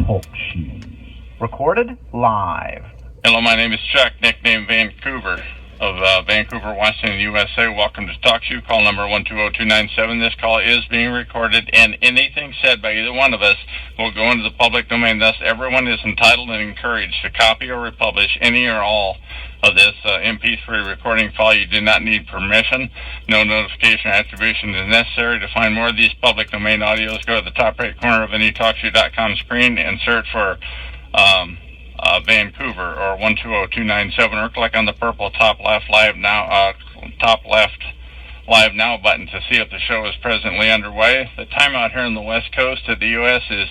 TalkShoe. Recorded live. Hello, my name is Chuck, nicknamed Vancouver, of Vancouver, Washington, USA. Welcome to TalkShoe, call number 120-297. This call is being recorded, and anything said by either one of us will go into the public domain. Thus, everyone is entitled and encouraged to copy or republish any or all of this MP3 recording file. You do not need permission. No notification or attribution is necessary. To find more of these public domain audios, go to the top right corner of any TalkShoe.com screen and search for Vancouver or 120-297, or click on the purple top left live now button to see if the show is presently underway. The time out here in the West Coast of the U.S. is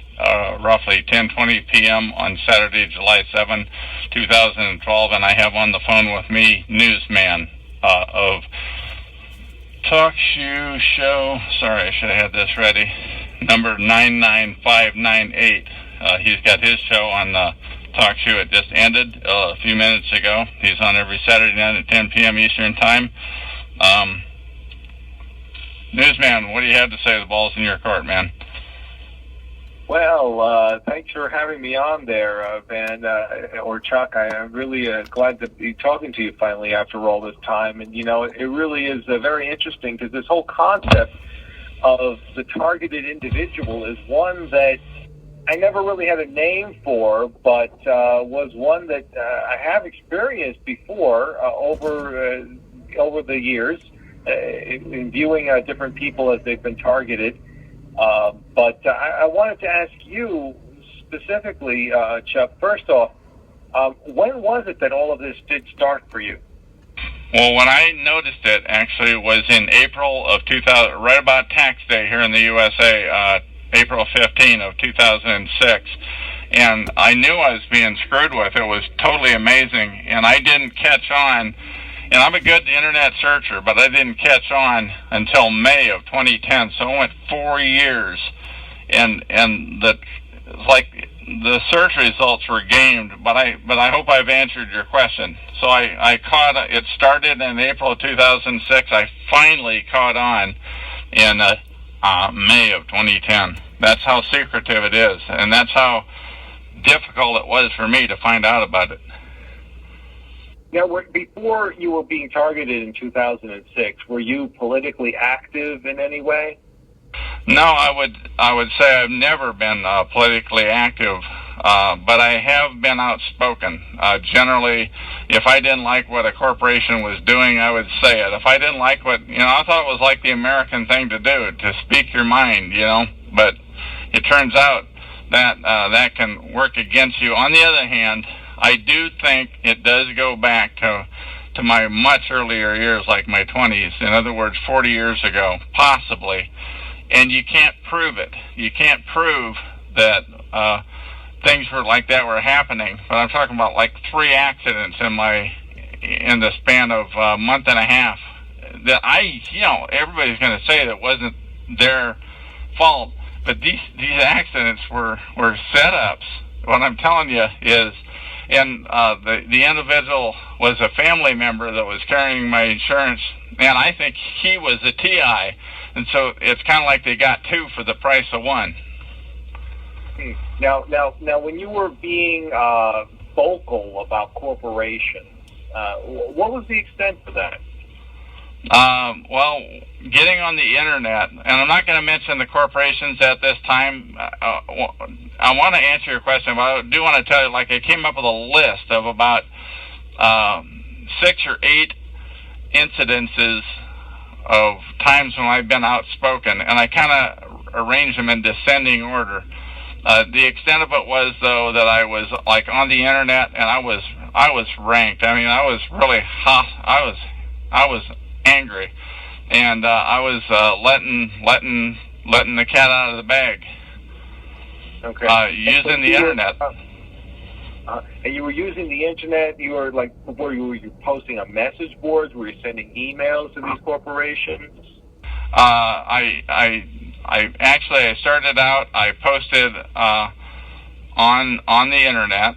roughly 10:20 p.m. on Saturday, July 7, 2012, and I have on the phone with me Newsman of TalkShoe show. Sorry, I should have had this ready. Number 99598. He's got his show on TalkShoe. It just ended a few minutes ago. He's on every Saturday night at 10 p.m. Eastern Time. Newsman, what do you have to say? The ball's in your court, man. Well, thanks for having me on there, Van, or Chuck. I'm really glad to be talking to you finally after all this time. And, you know, it really is very interesting because this whole concept of the targeted individual is one that I never really had a name for, but was one that I have experienced before over the years in viewing different people as they've been targeted. But I wanted to ask you specifically, Chuck, first off, when was it that all of this did start for you? Well, when I noticed it, actually, was in April of 2000, right about tax day here in the USA, April 15 of 2006, and I knew I was being screwed with. It was totally amazing, and I didn't catch on, and I'm a good internet searcher, but I didn't catch on until May of 2010, so it went 4 years, and the search results were gamed, but I hope I've answered your question. So I caught, it started in April of 2006, I finally caught on in May of 2010. That's how secretive it is, and that's how difficult it was for me to find out about it. Now, before you were being targeted in 2006, were you politically active in any way? No, I would say I've never been politically active, but I have been outspoken. Generally, if I didn't like what a corporation was doing, I would say it. If I didn't like what, I thought it was like the American thing to do, to speak your mind, but it turns out that that can work against you. On the other hand, I do think it does go back to my much earlier years, like my 20s. In other words, 40 years ago, possibly. And you can't prove it. You can't prove that things were happening. But I'm talking about like 3 accidents in the span of a month and a half. That everybody's going to say that wasn't their fault. But these accidents were setups. What I'm telling you is, and the individual was a family member that was carrying my insurance, and I think he was a TI. And so it's kind of like they got 2 for the price of 1. Now, when you were being vocal about corporations, what was the extent of that? Well, getting on the internet, and I'm not going to mention the corporations at this time. I want to answer your question, but I do want to tell you, I came up with a list of about 6 or 8 incidences of times when I've been outspoken, and I kind of arranged them in descending order. The extent of it was, though, that I was on the internet, and I was ranked. I mean, I was really hot. I was angry, and I was letting the cat out of the bag. Okay. Using the internet. And you were using the internet. You were were you posting on message boards? Were you sending emails to these corporations? I started out. I posted on the internet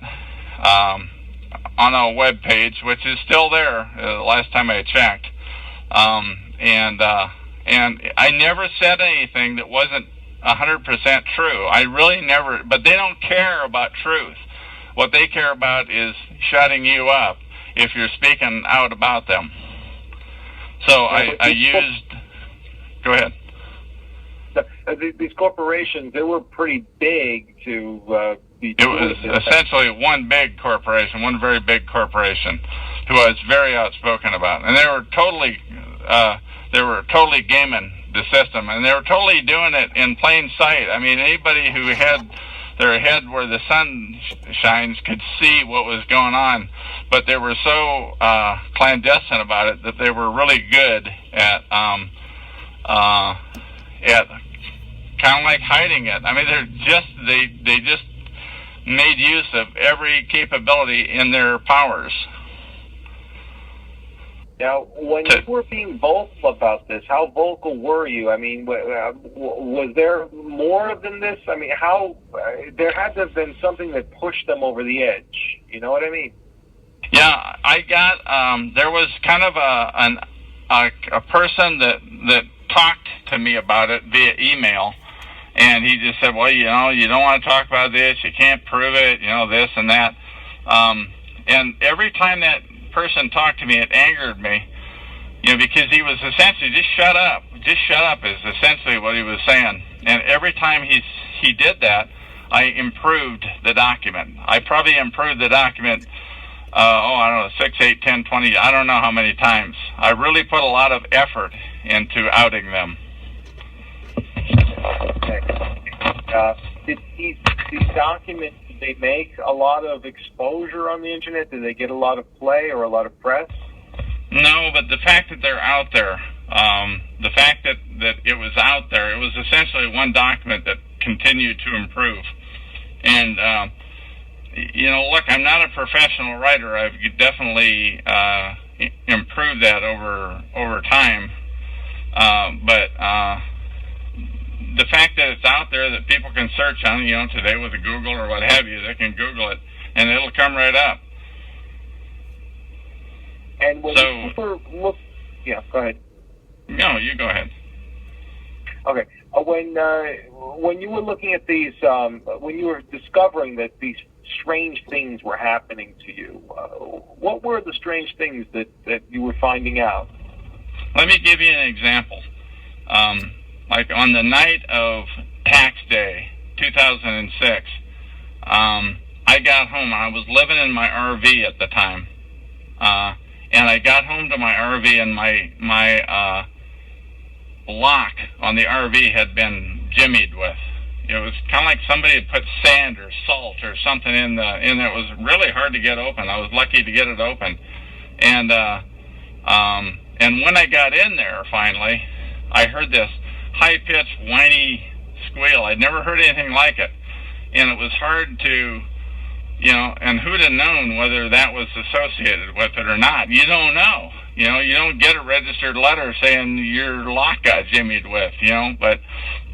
on a web page, which is still there. The last time I checked, and I never said anything that wasn't 100% true. I really never, but they don't care about truth. What they care about is shutting you up if you're speaking out about them. So I used, go ahead. These corporations, they were pretty big to be. It was essentially one big corporation, one very big corporation, who I was very outspoken about, and they were totally gaming the system, and they were totally doing it in plain sight. I mean, anybody who had their head where the sun shines could see what was going on, but they were so clandestine about it that they were really good at kind of like hiding it. I mean, they just made use of every capability in their powers. Now, when you were being vocal about this, how vocal were you? I mean, was there more than this? I mean, there had to have been something that pushed them over the edge. You know what I mean? Yeah, I got, there was kind of a person that talked to me about it via email, and he just said, well, you know, you don't want to talk about this, you can't prove it, you know, this and that. And every time that person talked to me, it angered me, you know, because he was essentially, just shut up is essentially what he was saying. And every time he did that, I improved the document. I probably improved the document, I don't know, 6, 8, 10, 20, I don't know how many times. I really put a lot of effort into outing them. Okay. Did these documents, did they make a lot of exposure on the internet? Did they get a lot of play or a lot of press? No, but the fact that they're out there, the fact that it was out there, it was essentially one document that continued to improve. And, you know, look, I'm not a professional writer. I've definitely improved that over time. But the fact that it's out there, that people can search on, you know, today with a Google or what have you, they can Google it, and it'll come right up. And when you look, yeah, go ahead. No, you go ahead. Okay. When you were looking at these, when you were discovering that these strange things were happening to you, what were the strange things that you were finding out? Let me give you an example. Like on the night of tax day, 2006, I got home. I was living in my RV at the time, and I got home to my RV, and my lock on the RV had been jimmied with. It was kind of like somebody had put sand or salt or something in there. It was really hard to get open. I was lucky to get it open, and when I got in there finally, I heard this high-pitched, whiny squeal. I'd never heard anything like it, and it was hard to, you know, and who'd have known whether that was associated with it or not? You don't know. You know, you don't get a registered letter saying your lock got jimmied with, you know, but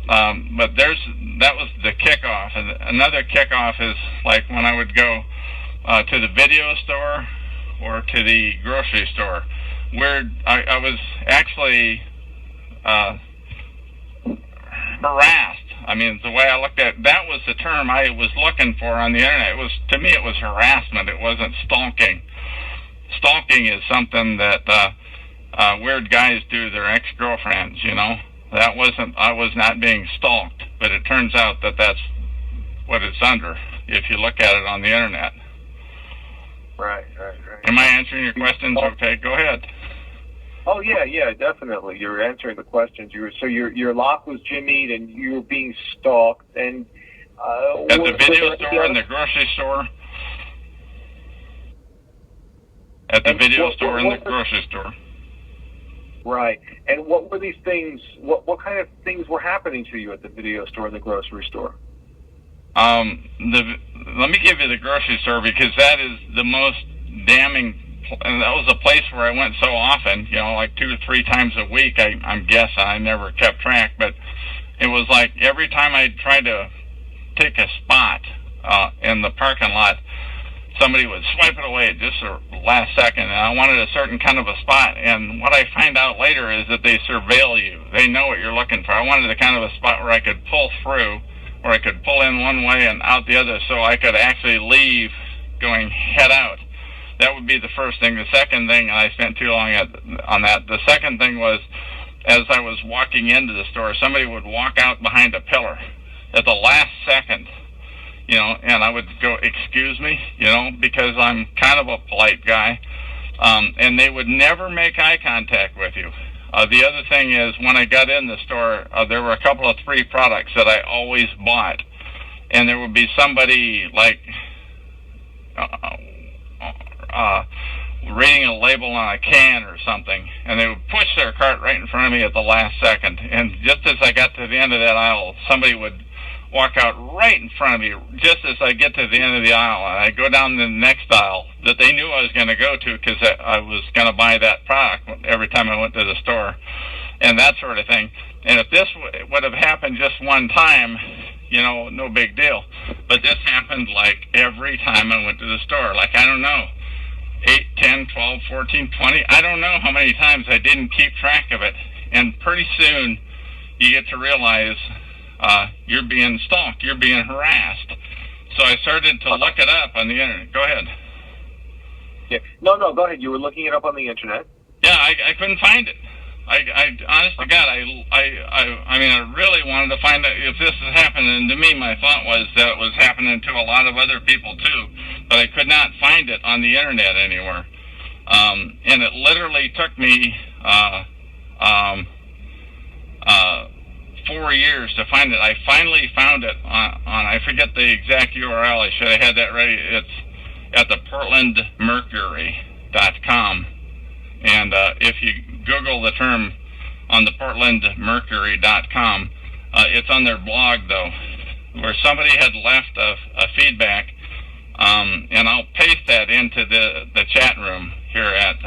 that was the kickoff. And another kickoff is like when I would go to the video store or to the grocery store, where I was actually harassed. I mean, the way I looked at it, that was the term I was looking for on the internet. To me, it was harassment. It wasn't stalking. Stalking is something that weird guys do to their ex-girlfriends, you know. I was not being stalked, but it turns out that that's what it's under if you look at it on the internet. Right. Am I answering your questions? Okay, go ahead. Oh yeah, definitely. You're answering the questions. So your lock was jimmied, and you were being stalked. And at the video store and the grocery store. At the video store and the grocery store. Right. And what were these things? What kind of things were happening to you at the video store and the grocery store? Let me give you the grocery store, because that is the most damning. And that was a place where I went so often, you know, like 2 or 3 times a week, I'm guessing. I never kept track, but it was like every time I tried to take a spot in the parking lot somebody would swipe it away at just the last second, and I wanted a certain kind of a spot. And what I find out later is that they surveil you. They know what you're looking for. I wanted the kind of a spot where I could pull through, where I could pull in one way and out the other, so I could actually leave going head out. That would be the first thing. The second thing, and I spent too long on that, the second thing was, as I was walking into the store, somebody would walk out behind a pillar at the last second, and I would go, excuse me, because I'm kind of a polite guy, and they would never make eye contact with you. The other thing is, when I got in the store, there were a couple of 3 products that I always bought, and there would be somebody like reading a label on a can or something, and they would push their cart right in front of me at the last second. And just as I got to the end of that aisle, somebody would walk out right in front of me just as I get to the end of the aisle, and I go down to the next aisle that they knew I was going to go to because I was going to buy that product every time I went to the store, and that sort of thing. And if this would have happened just one time, no big deal. But this happened like every time I went to the store. Like, I don't know, 8, 10, 12, 14, 20. I don't know how many times I didn't keep track of it. And pretty soon you get to realize you're being stalked, you're being harassed. So I started to look it up on the internet. Go ahead. Yeah. No, go ahead. You were looking it up on the internet? Yeah, I couldn't find it. I honest to God, I mean, I really wanted to find out if this is happening. And to me, my thought was that it was happening to a lot of other people too, but I could not find it on the internet anywhere. And it literally took me 4 years to find it. I finally found it on I forget the exact URL. I should have had that ready. It's at the portlandmercury.com. And if you Google the term on the portlandmercury.com, it's on their blog, though, where somebody had left a feedback, and I'll paste that into the chat room here at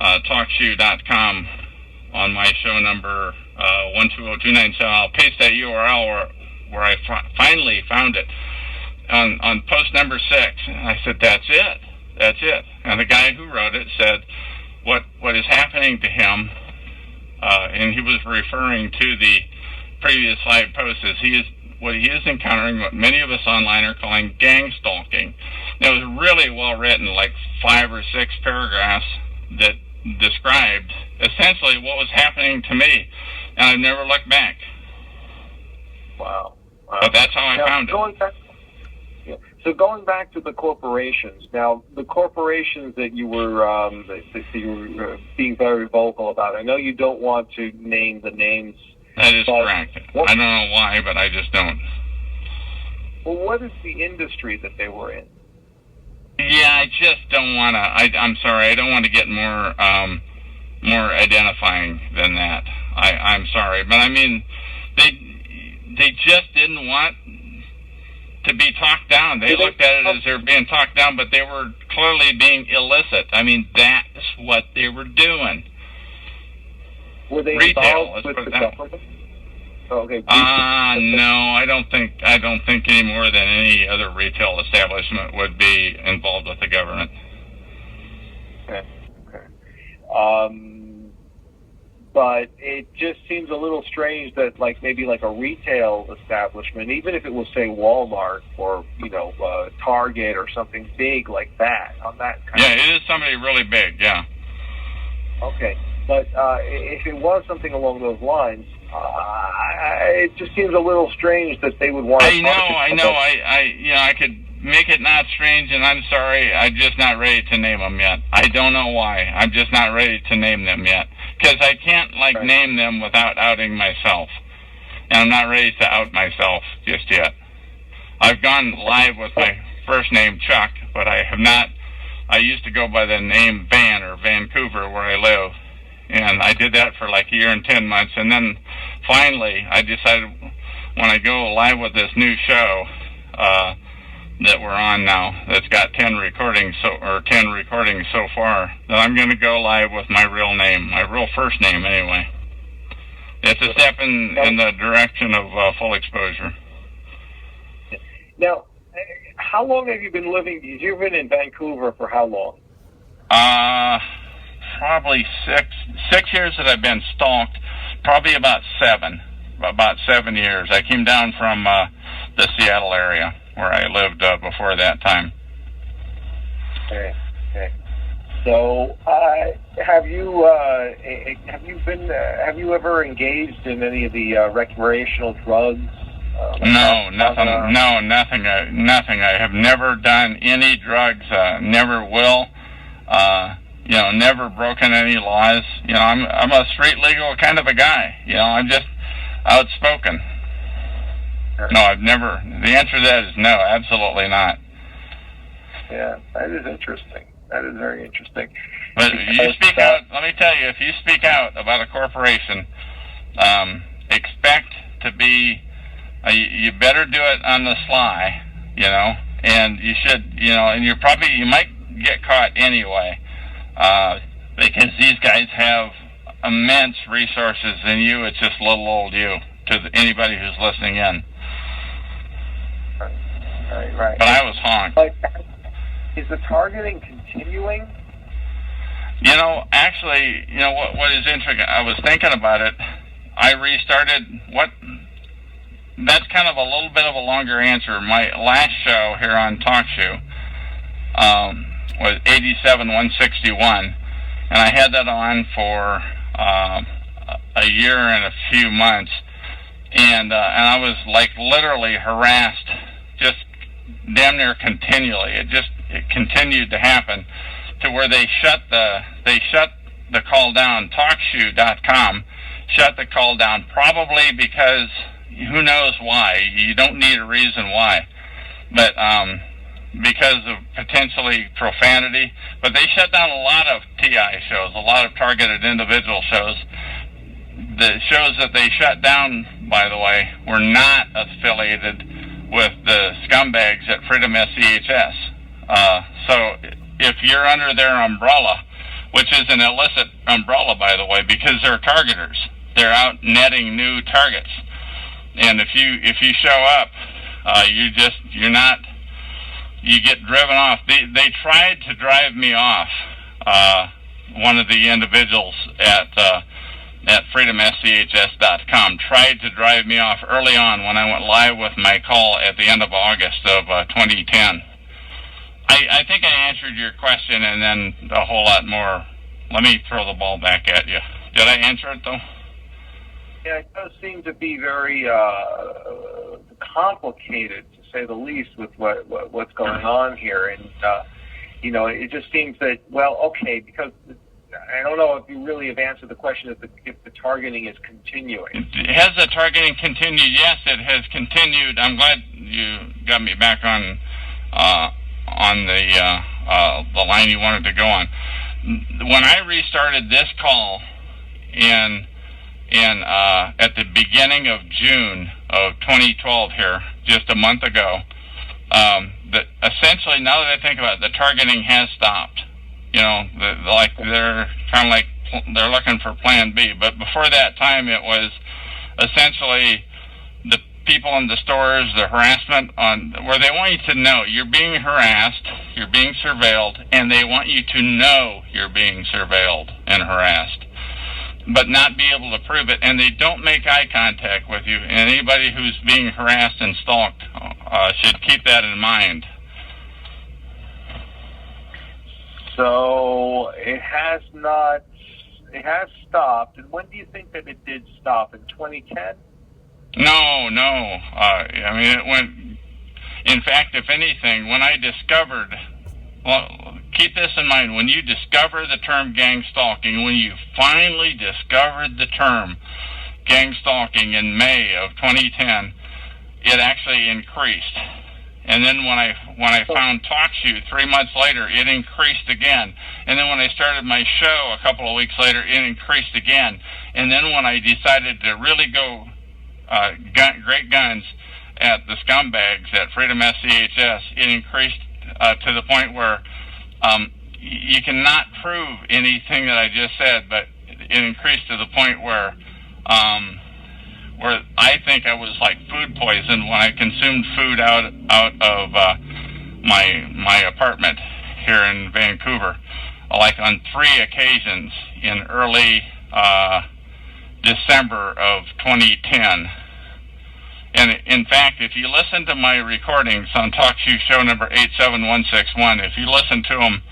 TalkShoe.com on my show number 120297. I'll paste that URL where I finally found it on post number 6. And I said, that's it. And the guy who wrote it said what is happening to him, and he was referring to the previous slide post, is what he is encountering what many of us online are calling GangStalking. It was really well written, like 5 or 6 paragraphs that described essentially what was happening to me, and I've never looked back. Wow. But that's how I found it. So going back to the corporations, now the corporations that you were being very vocal about, I know you don't want to name the names. That is correct. I don't know why, but I just don't. Well, what is the industry that they were in? Yeah, I just don't want to. I'm sorry, I don't want to get more identifying than that. I'm sorry, but I mean, they just didn't want to be talked down. They looked at it as they were being talked down, but they were clearly being illicit. I mean, that's what they were doing. Were they retail, involved with the government? Okay. No, I don't think any more than any other retail establishment would be involved with the government. Okay. But it just seems a little strange that, maybe a retail establishment, even if it was, say, Walmart or, Target or something big like that, on that kind of... it is somebody really big, yeah. Okay. But if it was something along those lines, it just seems a little strange that they would want to... I know. I could make it not strange, and I'm sorry, I'm just not ready to name them yet. I don't know why. I'm just not ready to name them yet. Because I can't, name them without outing myself. And I'm not ready to out myself just yet. I've gone live with my first name, Chuck, but I have not... I used to go by the name Van, or Vancouver, where I live. And I did that for a year and 10 months. And then finally, I decided when I go live with this new show that we're on now, that's got 10 recordings so far, that I'm going to go live with my real name, my real first name anyway. It's a step in the direction of full exposure. Now, how long have you been living? You've been in Vancouver for how long? Probably six years that I've been stalked. Probably about 7 years. I came down from the Seattle area where I lived before that time. Okay. So, have you ever engaged in any of the recreational drugs? No, nothing. No, nothing. Nothing. I have never done any drugs. Never will. Never broken any laws. I'm a street legal kind of a guy. I'm just outspoken. No, I've never. The answer to that is no, absolutely not. Yeah, that is interesting. That is very interesting. But you speak out. Let me tell you, if you speak out about a corporation, expect to be. You better do it on the sly, and you should, and you might get caught anyway, because these guys have immense resources, and it's just little old you to anybody who's listening in. Right. But I was honked. Is the targeting continuing? Actually, what is interesting, I was thinking about it. I restarted that's kind of a little bit of a longer answer. My last show here on TalkShoe was 87-161, and I had that on for a year and a few months, and I was like literally harassed, just damn near continually. It continued to happen to where they shut the call down. TalkShoe.com shut the call down, probably because who knows why. You don't need a reason why, but because of potentially profanity. But they shut down a lot of TI shows, a lot of targeted individual shows. The shows that they shut down, by the way, were not affiliated with the scumbags at Freedom SCHS. So if you're under their umbrella, which is an illicit umbrella, by the way, because they're targeters, they're out netting new targets. And if you show up, you get driven off. They tried to drive me off. One of the individuals at freedomschs.com tried to drive me off early on when I went live with my call at the end of August of 2010. I think I answered your question and then a whole lot more. Let me throw the ball back at you. Did I answer it, though? Yeah, it does seem to be very complicated, to say the least, with what's going on here. And, it just seems that, because I don't know if you really have answered the question if the targeting is continuing. Has the targeting continued? Yes, it has continued. I'm glad you got me back on the line you wanted to go on. When I restarted this call at the beginning of June of 2012 here, just a month ago, essentially, now that I think about it, the targeting has stopped. They're kind of like they're looking for Plan B. But before that time, it was essentially the people in the stores, the harassment where they want you to know you're being harassed, you're being surveilled, and they want you to know you're being surveilled and harassed, but not be able to prove it. And they don't make eye contact with you. And anybody who's being harassed and stalked should keep that in mind. So it has stopped. And when do you think that it did stop? In 2010? No. It went. In fact, if anything, when I discovered, keep this in mind, when you discover the term gang stalking, when you finally discovered the term gang stalking in May of 2010, it actually increased. And then when I found TalkShoe 3 months later, it increased again. And then when I started my show a couple of weeks later, it increased again. And then when I decided to really go great guns at the scumbags at Freedom SCHS, it increased to the point where you cannot prove anything that I just said, but it increased to the point where where I think I was like food poisoned when I consumed food out of my apartment here in Vancouver, like on 3 occasions in early December of 2010. And in fact, if you listen to my recordings on TalkShoe show number 87161, if you listen to them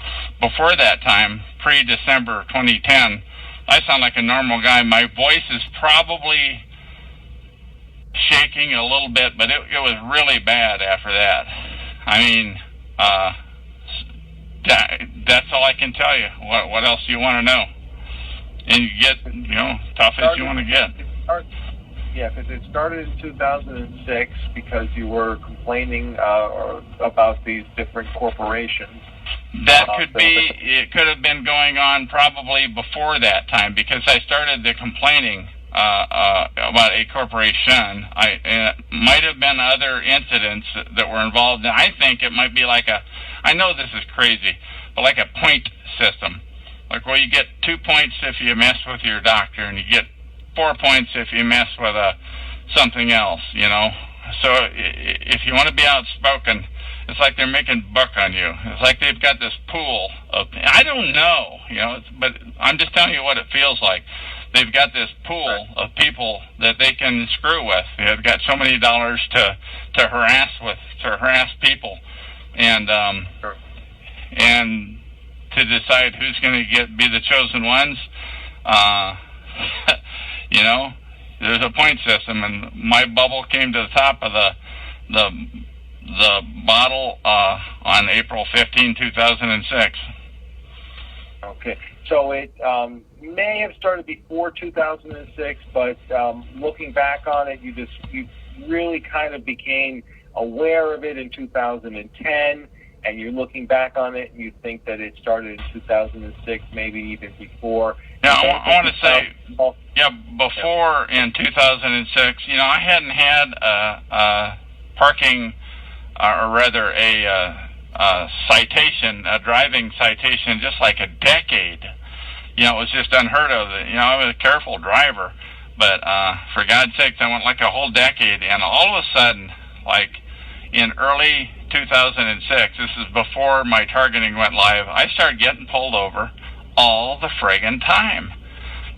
before that time, pre-December 2010, I sound like a normal guy. My voice is probably shaking a little bit, but it was really bad after that. I mean, that's all I can tell you. What else do you want to know? And you get, tough as you want to get. Yeah, because it started in 2006 because you were complaining about these different corporations. That could be. It could have been going on probably before that time because I started the complaining about a corporation. It might have been other incidents that were involved. And I think it might be like I know this is crazy, but like a point system. Like, well, you get 2 points if you mess with your doctor, and you get 4 points if you mess with something else, So if you want to be outspoken, it's like they're making buck on you. It's like they've got this pool of, I don't know, but I'm just telling you what it feels like. They've got this pool of people that they can screw with. They've got so many dollars to harass people, and to decide who's going to be the chosen ones. There's a point system, and my bubble came to the top of the bottle on April 15, 2006. Okay, so it may have started before 2006, but looking back on it, you really kind of became aware of it in 2010, and you're looking back on it, and you think that it started in 2006, maybe even before. Yeah, I want to say, before in 2006, I hadn't had a parking, or rather a citation, a driving citation, just like a decade. It was just unheard of. I was a careful driver, but for God's sakes, I went like a whole decade, and all of a sudden, like in early 2006, this is before my targeting went live, I started getting pulled over all the friggin' time.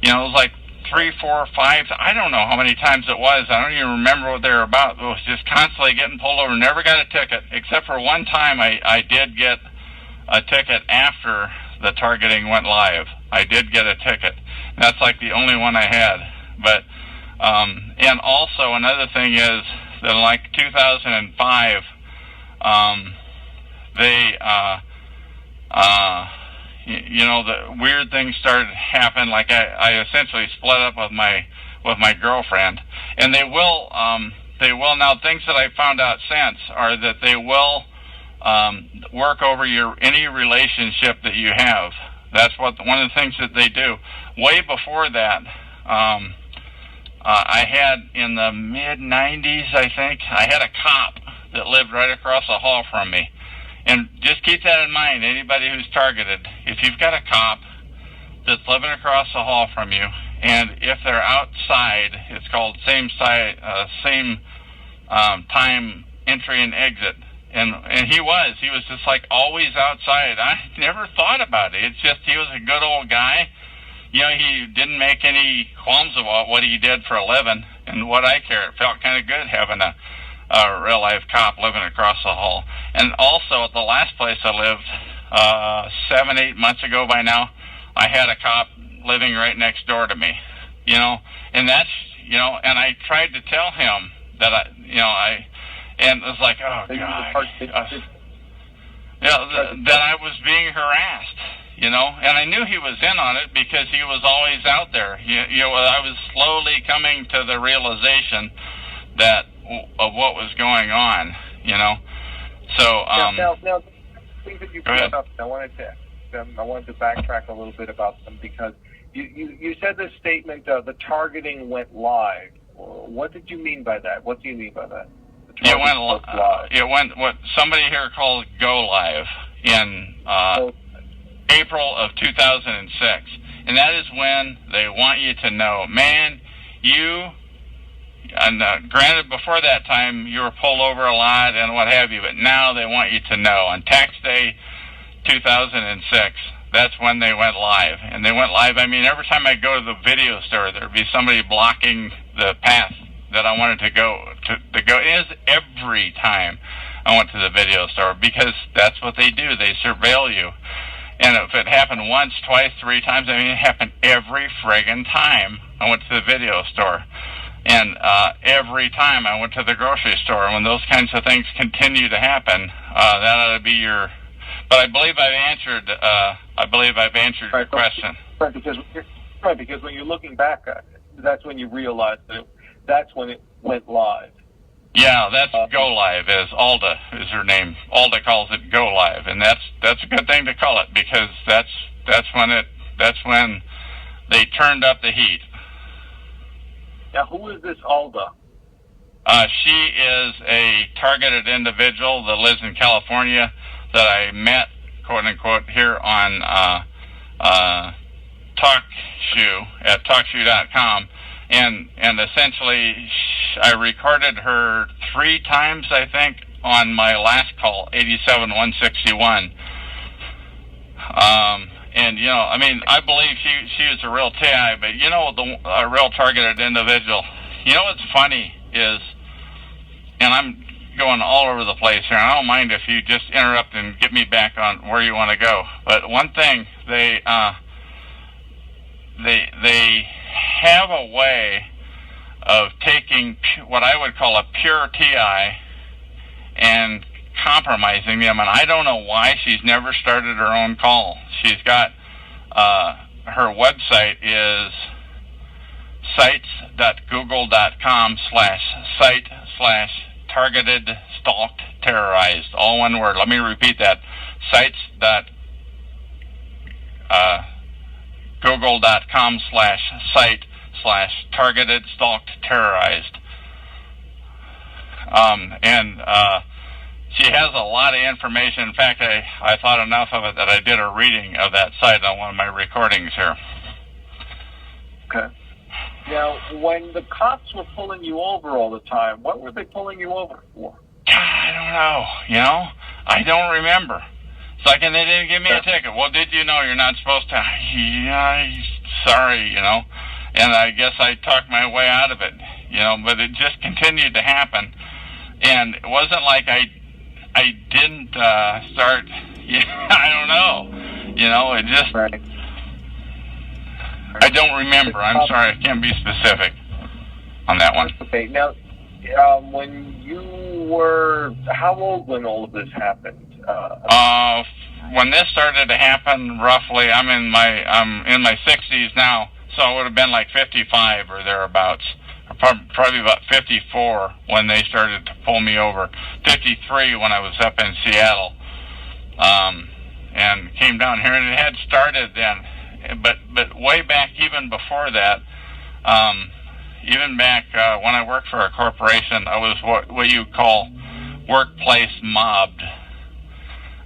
It was like 3, 4, 5, I don't know how many times it was. I don't even remember what they were about. It was just constantly getting pulled over. Never got a ticket, except for one time I did get a ticket after the targeting went live. I did get a ticket. That's like the only one I had. But, and also another thing is that in like 2005, the weird things started to happen. Like I essentially split up with my girlfriend, and they will now. Things that I found out since are that they will work over any relationship that you have. That's one of the things that they do. Way before that, I had in the mid-90s, I think, I had a cop that lived right across the hall from me. And just keep that in mind, anybody who's targeted. If you've got a cop that's living across the hall from you, and if they're outside, it's called same time entry and exit. And he was just like always outside. I never thought about it. It's just he was a good old guy. He didn't make any qualms about what he did for a living and what I care. It felt kind of good having a real life cop living across the hall. And also at the last place I lived 7, 8 months ago by now, I had a cop living right next door to me. And that's and I tried to tell him that and it was like, oh God, that I was being harassed. And I knew he was in on it because he was always out there. I was slowly coming to the realization of what was going on. So now, things that you brought up, I wanted to backtrack a little bit about them because you said this statement, the targeting went live. What did you mean by that? What do you mean by that? It went what somebody here calls go live in April of 2006, and that is when they want you to know, man, you granted, before that time, you were pulled over a lot and what have you, but now they want you to know. On tax day 2006, that's when they went live. And they went live, I mean, every time I go to the video store, there'd be somebody blocking the path that I wanted to go. It is every time I went to the video store, because that's what they do. They surveil you. And if it happened once, twice, 3 times, I mean, it happened every friggin' time I went to the video store. And every time I went to the grocery store. And when those kinds of things continue to happen, that ought to be your... But I believe I've answered your question. Right, because when you're looking back, that's when you realize that that's when it went live. Yeah, that's Go Live, as Alda is her name. Alda calls it Go Live, and that's a good thing to call it, because that's when they turned up the heat. Now, who is this Alda? She is a targeted individual that lives in California that I met, quote unquote, here on TalkShoe at TalkShoe.com, and essentially I recorded her 3 times, I think, on my last call, 87-161. And I mean, I believe she is a real TI, but a real targeted individual. What's funny is, and I'm going all over the place here, and I don't mind if you just interrupt and get me back on where you want to go. But one thing, they have a way of taking what I would call a pure TI and compromising them, and I don't know why she's never started her own call. She's got her website is sites.google.com/site/targeted stalked terrorized, all one word. Let me repeat that: sites.google.com/site/targeted stalked terrorized. And she has a lot of information. In fact, I thought enough of it that I did a reading of that site on one of my recordings here. Okay. Now, when the cops were pulling you over all the time, what were they pulling you over for? I don't know. I don't remember. It's like, and they didn't give me a ticket. Well, did you know you're not supposed to? Yeah, sorry, And I guess I talked my way out of it, but it just continued to happen. And it wasn't like I didn't start, I don't know. It just, right. I don't remember. I'm sorry, I can't be specific on that one. Okay, now, when you were, how old when all of this happened? When this started to happen, roughly, I'm in my 60s now, so I would have been like 55 or thereabouts. Probably about 54 when they started to pull me over. 53 when I was up in Seattle, and came down here, and it had started then. But way back, even before that, even back when I worked for a corporation, I was what you call workplace mobbed,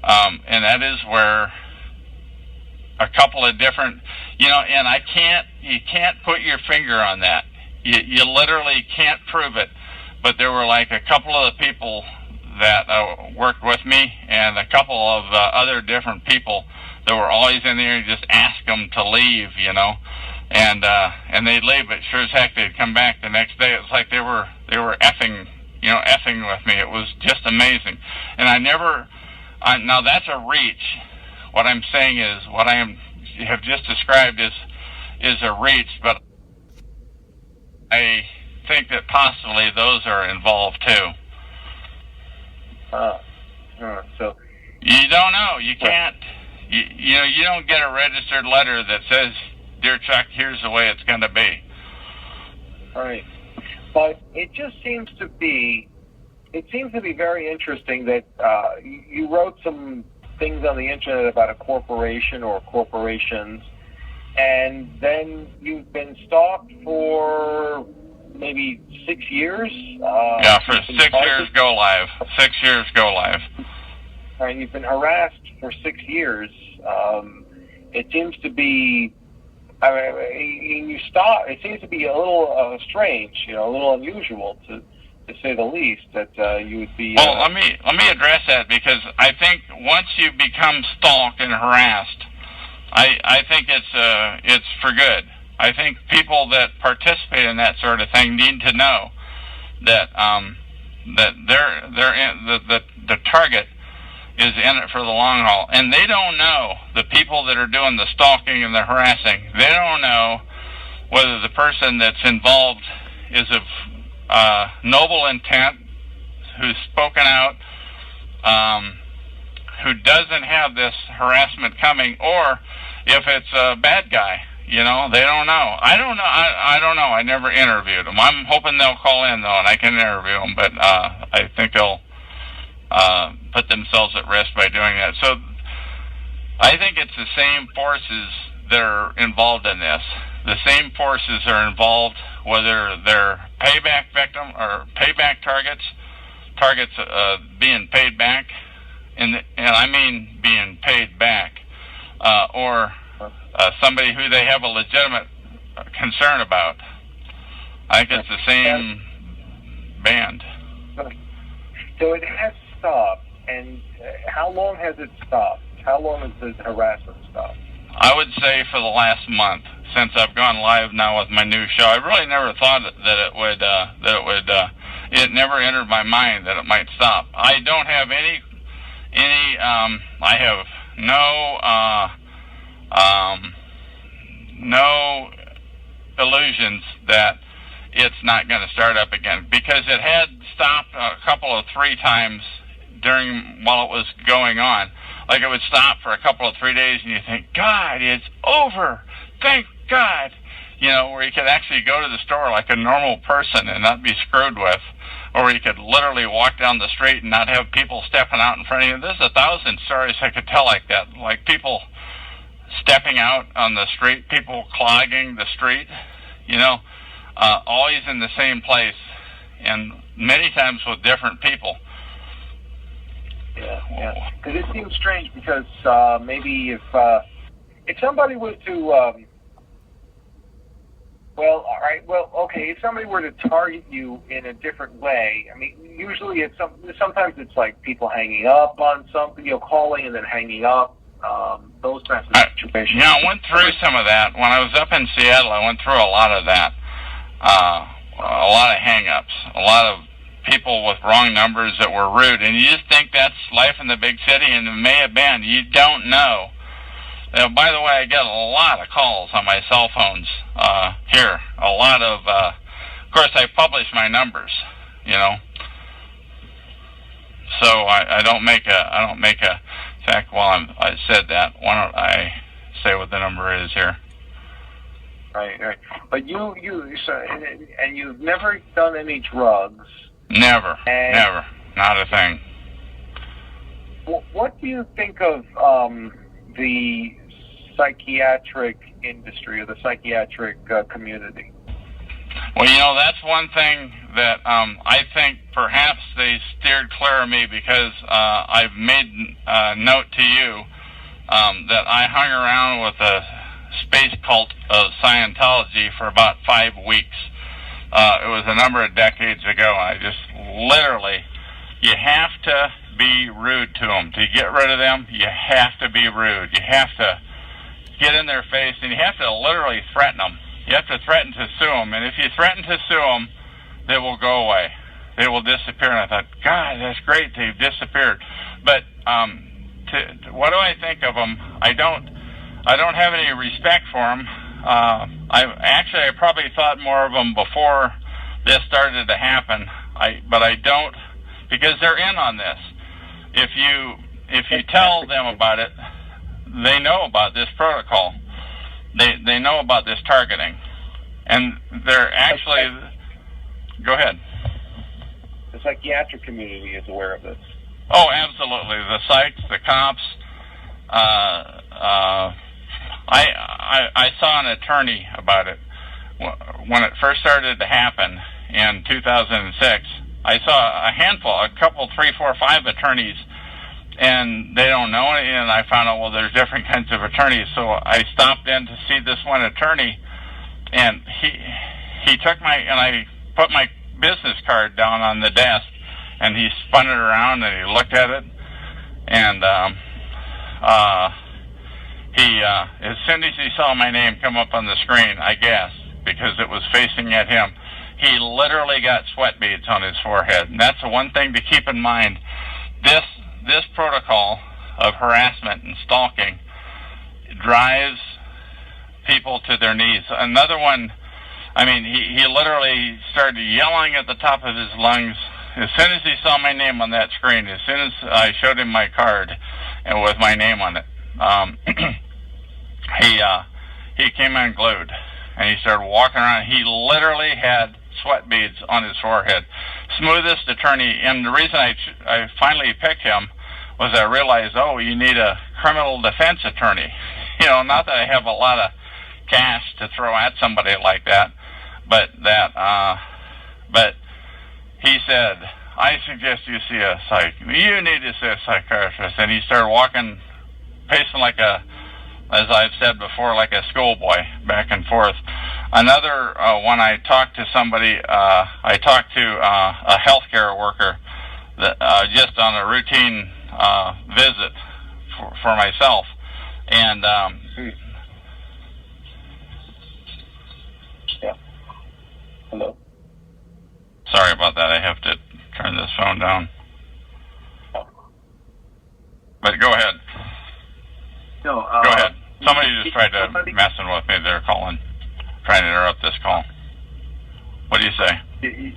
and that is where a couple of different, and you can't put your finger on that. You literally can't prove it, but there were like a couple of the people that worked with me, and a couple of other different people that were always in there. You just ask them to leave, and they'd leave, but sure as heck they'd come back the next day. It was like they were effing with me. It was just amazing, and now that's a reach. What I'm saying is what I have just described is a reach, but I think that possibly those are involved too. So you don't know. You can't. You don't get a registered letter that says, "Dear Chuck, here's the way it's going to be." Right. But it just seems to be very interesting that you wrote some things on the internet about a corporation or corporations, and then you've been stalked for maybe 6 years? Yeah, for 6 years go live. 6 years go live. And you've been harassed for 6 years. It seems to be I mean, you stop. It seems to be a little strange, a little unusual to say the least, that you would be. Well, let me address that, because I think once you become stalked and harassed, I think it's for good. I think people that participate in that sort of thing need to know that that the target is in it for the long haul, and they don't know, the people that are doing the stalking and the harassing, they don't know whether the person that's involved is of noble intent, who's spoken out, who doesn't have this harassment coming, or if it's a bad guy. They don't know. I don't know. I don't know. I never interviewed them. I'm hoping they'll call in, though, and I can interview them, but I think they'll put themselves at risk by doing that. So I think it's the same forces that are involved in this. The same forces are involved, whether they're payback victim or payback targets being paid back, and I mean being paid back, or somebody who they have a legitimate concern about. I think it's the same band. So it has stopped, and how long has it stopped? How long has the harassment stopped? I would say for the last month, since I've gone live now with my new show. I really never thought that it would. It never entered my mind that it might stop. I don't have any. I have no illusions that it's not going to start up again, because it had stopped three times while it was going on. Like, it would stop for a couple of 3 days, and you think, God, it's over. Thank God. Where you could actually go to the store like a normal person and not be screwed with, or you could literally walk down the street and not have people stepping out in front of you. There's 1,000 stories I could tell like that, like people stepping out on the street, people clogging the street, always in the same place, and many times with different people. Yeah. Because it seems strange, because maybe if somebody was to, if somebody were to target you in a different way, I mean, usually sometimes it's like people hanging up on something, calling and then hanging up, those kinds of situations. I went through some of that. When I was up in Seattle, I went through a lot of that, a lot of hang-ups, a lot of people with wrong numbers that were rude, and you just think that's life in the big city, and it may have been. You don't know. By the way, I get a lot of calls on my cell phones here. A lot of course, I publish my numbers, So I don't make a. In fact, while I said that, why don't I say what the number is here? Right. But you've never done any drugs. Never, not a thing. What do you think of the psychiatric industry or the psychiatric community? Well, that's one thing that I think perhaps they steered clear of me, because I've made a note to you that I hung around with a space cult of Scientology for about 5 weeks. It was a number of decades ago. I just literally, you have to be rude to them. To get rid of them, you have to be rude. You have to get in their face, and you have to literally threaten them. You have to threaten to sue them, and if you threaten to sue them, they will go away. They will disappear. And I thought, God, that's great, they've disappeared. But what do I think of them? I don't have any respect for them. I probably thought more of them before this started to happen. But I don't, because they're in on this. If you tell them about it, they know about this protocol. They know about this targeting, and they're actually. Go ahead. The psychiatric community is aware of this. Oh, absolutely. The psychs, the cops. I saw an attorney about it when it first started to happen in 2006. I saw a handful, 3, 4, 5 attorneys and they don't know any, and I found out, well, there's different kinds of attorneys. So I stopped in to see this one attorney, and he took and I put my business card down on the desk, and he spun it around and he looked at it, and as soon as he saw my name come up on the screen, I guessed, because it was facing at him, he literally got sweat beads on his forehead. And that's the one thing to keep in mind. This protocol of harassment and stalking drives people to their knees. Another one, I mean, he literally started yelling at the top of his lungs as soon as he saw my name on that screen, as soon as I showed him my card and with my name on it. He came unglued, and he started walking around. He literally had sweat beads on his forehead. Smoothest attorney, and the reason I finally picked him was I realized, oh, you need a criminal defense attorney. You know, not that I have a lot of cash to throw at somebody like that, but he said, I suggest you see a you need to see a psychiatrist. And he started walking, pacing like as I've said before, like a schoolboy, back and forth. Another one, I talked to somebody, I talked to a healthcare worker that, just on a routine visit for myself. And yeah. Hello. Sorry about that. I have to turn this phone down. But go ahead. No. Go ahead. Somebody just tried to messing with me. They're trying to interrupt this call. What do you say?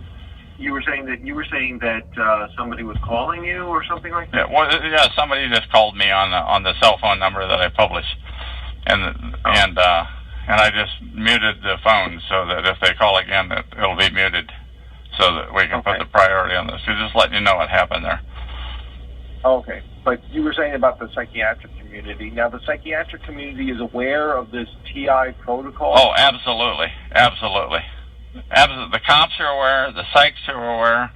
You were saying that somebody was calling you or something like that. Yeah. Well, yeah. Somebody just called me on the cell phone number that I published, and I just muted the phone so that if they call again, it'll be muted, so that we can put the priority on this. So just letting you know what happened there. Okay, but you were saying about the psychiatric community. Now, the psychiatric community is aware of this TI protocol? Oh, absolutely. Absolutely. The cops are aware, the psychs are aware,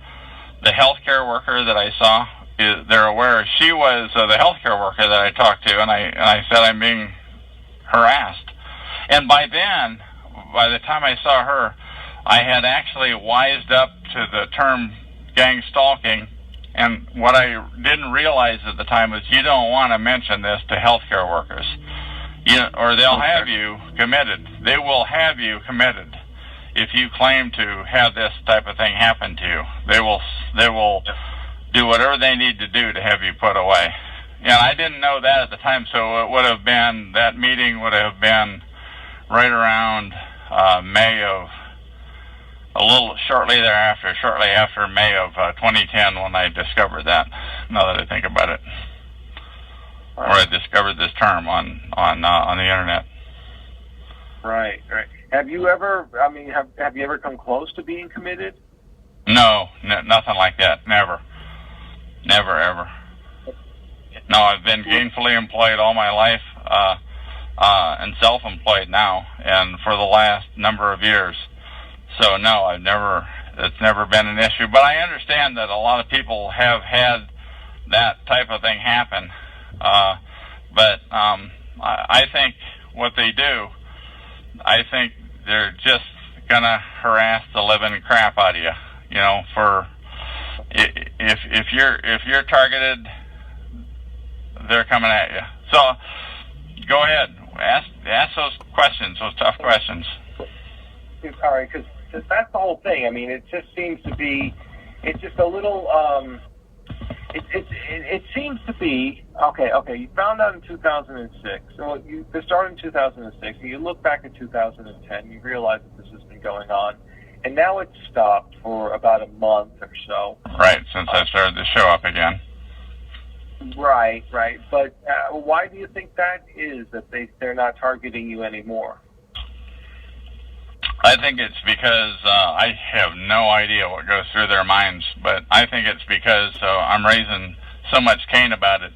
the healthcare worker that I saw, they're aware. She was the healthcare worker that I talked to, and I said I'm being harassed. And by the time I saw her, I had actually wised up to the term gang stalking. And what I didn't realize at the time was you don't want to mention this to healthcare workers, or they'll have you committed. They will have you committed if you claim to have this type of thing happen to you. They will do whatever they need to do to have you put away. And I didn't know that at the time, so that meeting would have been right around May of. Shortly after May of 2010, when I discovered that. Now that I think about it, or I discovered this term on the internet. Right. Have you ever? Have you ever come close to being committed? No, nothing like that. Never, ever. No, I've been gainfully employed all my life, and self-employed now, and for the last number of years. So no, it's never been an issue. But I understand that a lot of people have had that type of thing happen. But I think what they do, I think they're just gonna harass the living crap out of you. You know, for if you're targeted, they're coming at you. So go ahead, ask those questions, those tough questions. All right, because that's the whole thing. I mean, it just seems to be, it's just a little, it seems to be, okay, you found out in 2006, so this started in 2006, and you look back at 2010, you realize that this has been going on, and now it's stopped for about a month or so. Right, since I started the show up again. Right, but why do you think that is, that they're not targeting you anymore? I think it's because I have no idea what goes through their minds, but I think it's because I'm raising so much cane about it,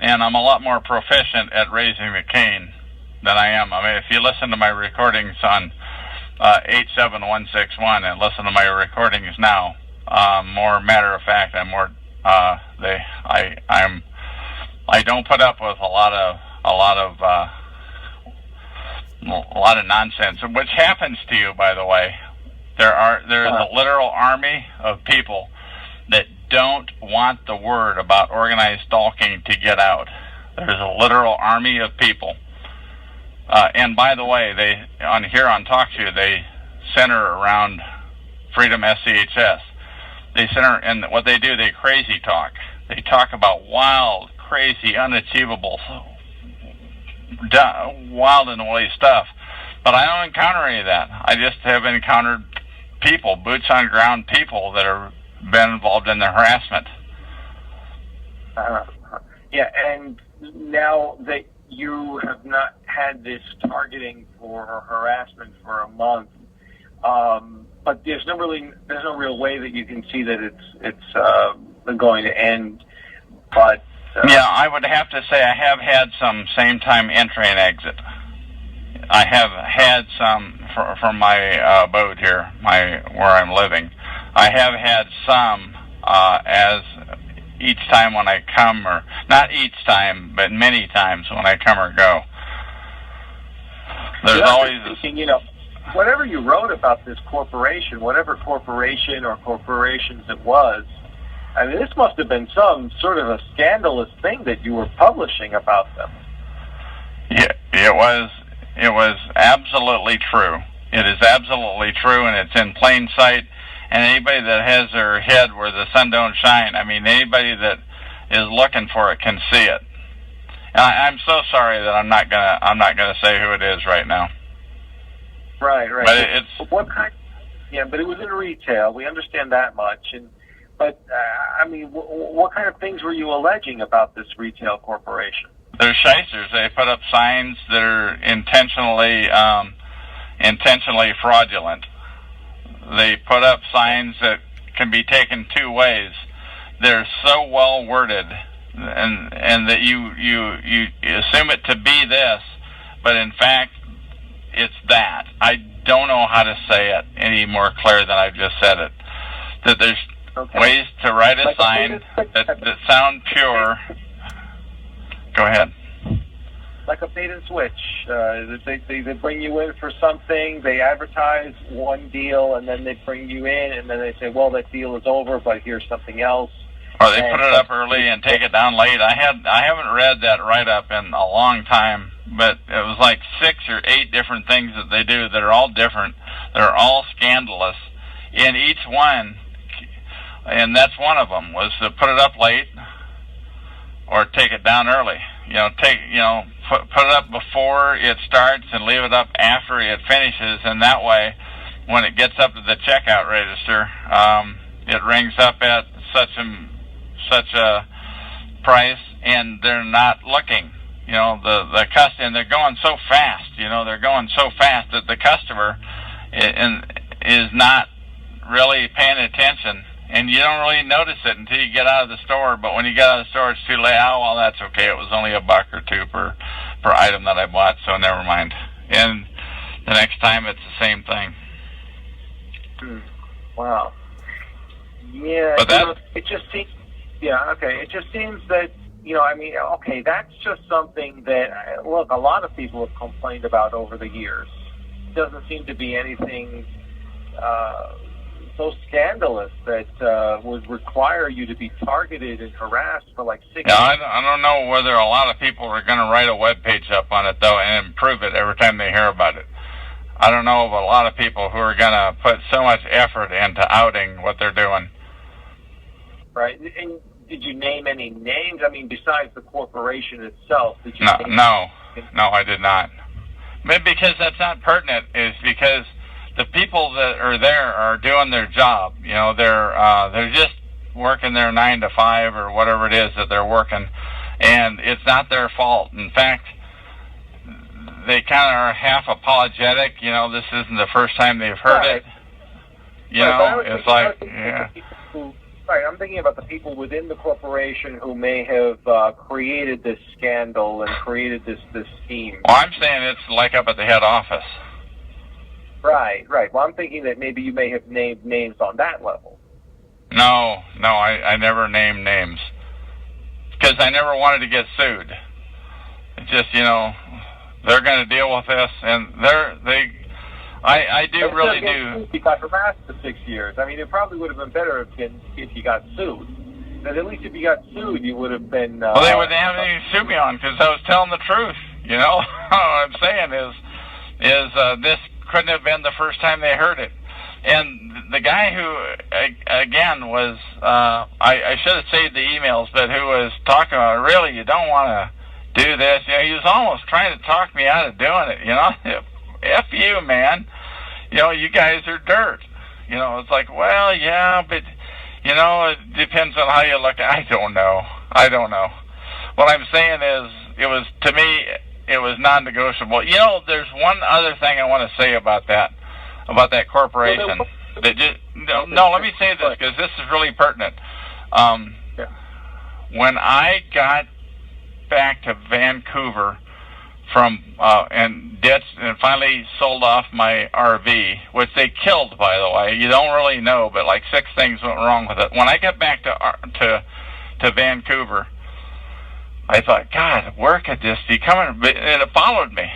and I'm a lot more proficient at raising the cane than I am. I mean, if you listen to my recordings on 87161 and listen to my recordings now, more matter of fact, I'm I don't put up with a lot of nonsense, which happens to you, by the way. There is a literal army of people that don't want the word about organized stalking to get out. There's a literal army of people. And by the way, here on TalkShoe, they center around Freedom SCHS. They center, and what they do, they crazy talk. They talk about wild, crazy, unachievable, wild and woolly stuff. But I don't encounter any of that. I just have encountered people, boots on ground people that have been involved in the harassment. Yeah, and now that you have not had this targeting for harassment for a month, but there's no real way that you can see that it's going to end. But yeah, I would have to say I have had some same-time entry and exit. I have had some from my abode here, where I'm living. I have had some as each time when I come, or not each time, but many times when I come or go. There's always this. Whatever you wrote about this corporation, whatever corporation or corporations it was, I mean, this must have been some sort of a scandalous thing that you were publishing about them. Yeah, it was absolutely true. It is absolutely true, and it's in plain sight. And anybody that has their head where the sun don't shine, I mean, anybody that is looking for it can see it. And I'm so sorry that I'm not gonna say who it is right now. Right. But it's what kind? Yeah, but it was in retail. We understand that much. But I mean, what kind of things were you alleging about this retail corporation? They're shysters. They put up signs that are intentionally fraudulent. They put up signs that can be taken two ways. They're so well worded, and that you assume it to be this, but in fact, it's that. I don't know how to say it any more clear than I've just said it. That there's ways to write a sign that sound pure. Go ahead. Like a bait and switch. They bring you in for something, they advertise one deal, and then they bring you in, and then they say, well, that deal is over, but here's something else. Or they put it up early and take it down late. I haven't read that write-up in a long time, but it was like 6 or 8 different things that they do that are all different. They're all scandalous. In each one, and that's one of them, was to put it up late or take it down early. Put it up before it starts and leave it up after it finishes, and that way, when it gets up to the checkout register, it rings up at such a price, and they're not looking. The customer, they're going so fast. They're going so fast that the customer is not really paying attention. And you don't really notice it until you get out of the store. But when you get out of the store, it's too late. Oh, well, that's okay. It was only $1 or $2 per item that I bought, so never mind. And the next time, it's the same thing. Wow. Yeah. But it just seems. Yeah. Okay. It just seems that okay, that's just something that look, a lot of people have complained about over the years. It doesn't seem to be anything so scandalous that would require you to be targeted and harassed for like 6 years. I don't know whether a lot of people are going to write a web page up on it, though, and improve it every time they hear about it. I don't know of a lot of people who are going to put so much effort into outing what they're doing. Right. And did you name any names? I mean, besides the corporation itself? Did you No, I did not. Maybe because that's not pertinent, is because the people that are there are doing their job. They're just working their 9 to 5 or whatever it is that they're working, and it's not their fault. In fact, they kind of are half apologetic. This isn't the first time they've heard it. It's like, yeah. Right, I'm thinking about the people within the corporation who may have created this scandal and created this scheme. Well, I'm saying it's like up at the head office. Right. Well, I'm thinking that maybe you may have named names on that level. No, I never named names. because I never wanted to get sued. It's just, they're going to deal with this, and I do really do. He got harassed for 6 years. I mean, it probably would have been better if you got sued. But at least if you got sued, you would have been. Well, they wouldn't have anything to sue me on because I was telling the truth. What I'm saying is this couldn't have been the first time they heard it. And the guy who, again, was, I should have saved the emails, but who was talking about, really, you don't want to do this. He was almost trying to talk me out of doing it, F you, man. You guys are dirt. It's like, well, yeah, but, it depends on how you look. I don't know. What I'm saying is, to me, it was non-negotiable. There's one other thing I want to say about that corporation. Let me say this, because this is really pertinent. When I got back to Vancouver and ditched and finally sold off my RV, which they killed, by the way. You don't really know, but like 6 things went wrong with it. When I got back to Vancouver, I thought, God, where could this be coming? And it followed me.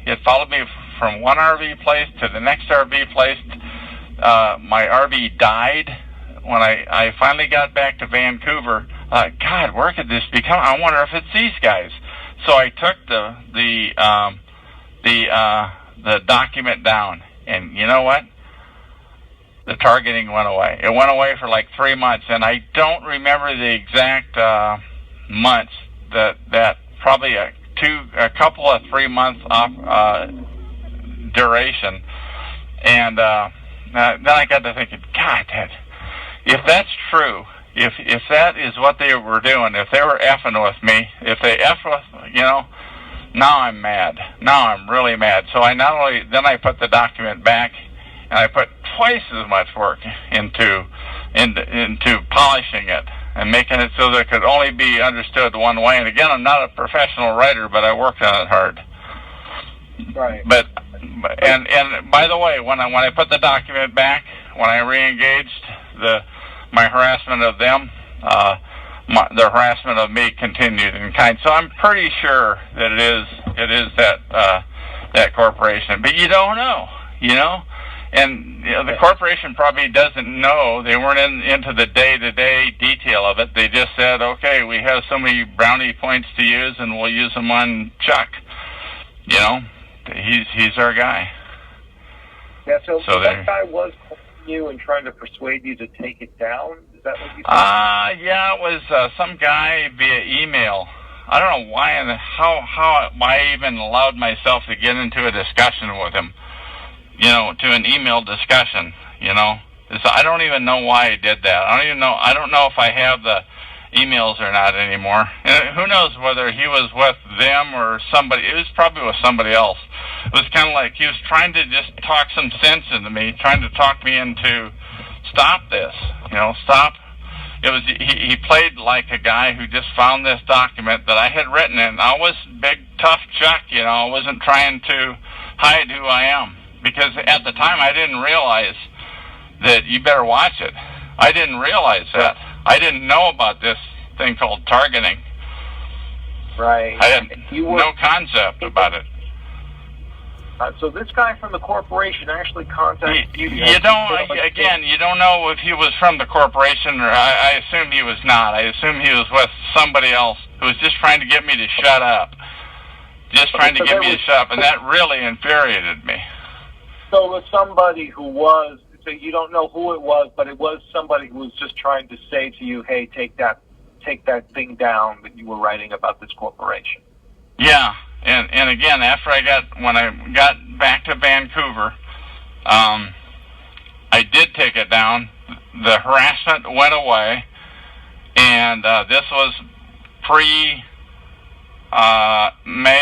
It followed me from one RV place to the next RV place. My RV died. When I finally got back to Vancouver, I thought, God, where could this be coming? I wonder if it's these guys. So I took the document down, and you know what? The targeting went away. It went away for like 3 months, and I don't remember the exact months. That probably a couple of 3 months duration, and then I got to thinking, God, if that's true. If that is what they were doing, if they were effing with me, if they F with, now I'm mad. Now I'm really mad. So then I put the document back, and I put twice as much work into polishing it and making it so that it could only be understood one way. And again, I'm not a professional writer, but I worked on it hard. Right. But by the way, when I put the document back, when I re-engaged my harassment of them, the harassment of me continued in kind. So I'm pretty sure that it is that corporation. But you don't know, And the corporation probably doesn't know. They weren't into the day-to-day detail of it. They just said, okay, we have so many brownie points to use, and we'll use them on Chuck. He's our guy. Yeah, so that guy was calling you and trying to persuade you to take it down? Is that what you said? Yeah, it was some guy via email. I don't know why and how I even allowed myself to get into a discussion with him. To an email discussion, I don't even know why I did that. I don't know if I have the emails or not anymore. And who knows whether he was with them or somebody. It was probably with somebody else. It was kind of like he was trying to just talk some sense into me, trying to talk me into stop this, stop. It was he played like a guy who just found this document that I had written, and I was big, tough Chuck, I wasn't trying to hide who I am. Because at the time, I didn't realize that you better watch it. I didn't realize that. I didn't know about this thing called targeting. Right. I had no concept about it. So this guy from the corporation actually contacted you. You don't know if he was from the corporation, or I assume he was not. I assume he was with somebody else who was just trying to get me to shut up. And that really infuriated me. So it was somebody who was, so you don't know who it was, but it was somebody who was just trying to say to you, hey, take that thing down that you were writing about this corporation. Yeah, and again, when I got back to Vancouver, I did take it down. The harassment went away, and this was pre-May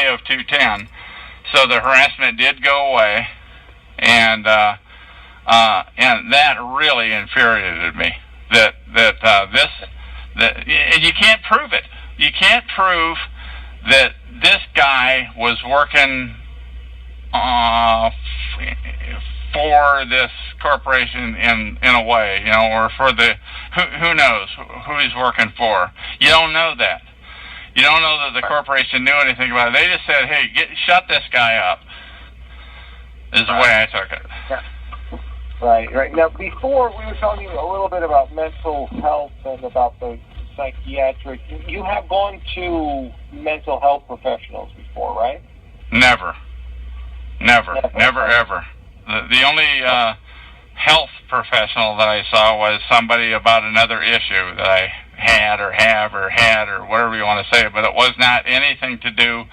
of 2010, so the harassment did go away. And that really infuriated me. That you can't prove it. You can't prove that this guy was working for this corporation in a way, or for who knows who he's working for. You don't know that. You don't know that the corporation knew anything about it. They just said, hey, shut this guy up, is the way I took it. Yeah. Right. Now, before we were talking a little bit about mental health and about the psychiatric. You have gone to mental health professionals before, right? Never, ever. The only health professional that I saw was somebody about another issue that I had or whatever you want to say, but it was not anything to do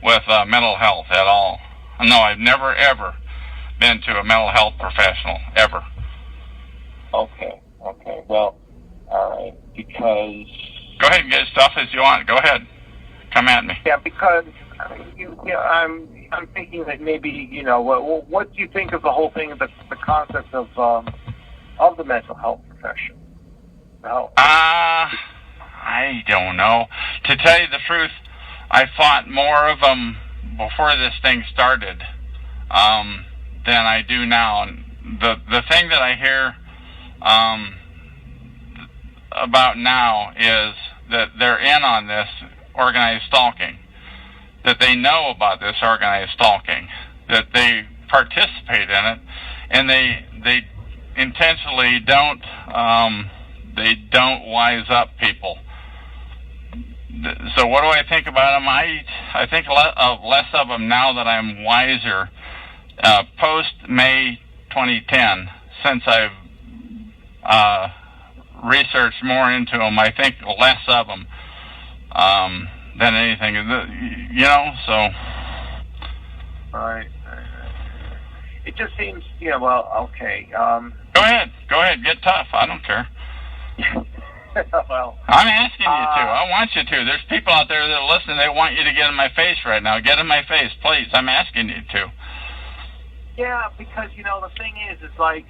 with mental health at all. No, I've never, ever been to a mental health professional, ever. Okay. Well, all right, because... Go ahead and get as tough as you want. Go ahead. Come at me. Yeah, because I'm thinking that maybe, what do you think of the whole thing, the concept of the mental health profession? No. I don't know. To tell you the truth, I fought more of them before this thing started than I do now. And the thing that I hear about now is that they're in on this organized stalking, that they know about this organized stalking, that they participate in it, and they intentionally don't wise up people. So what do I think about them? I think less of them now that I'm wiser. Post May 2010, since I've researched more into them, I think less of them than anything. So. Right. It just seems, okay. Go ahead, get tough. I don't care. Well, I'm asking you to. I want you to. There's people out there that are listening. They want you to get in my face right now. Get in my face, please. I'm asking you to. Yeah, because, the thing is, it's like,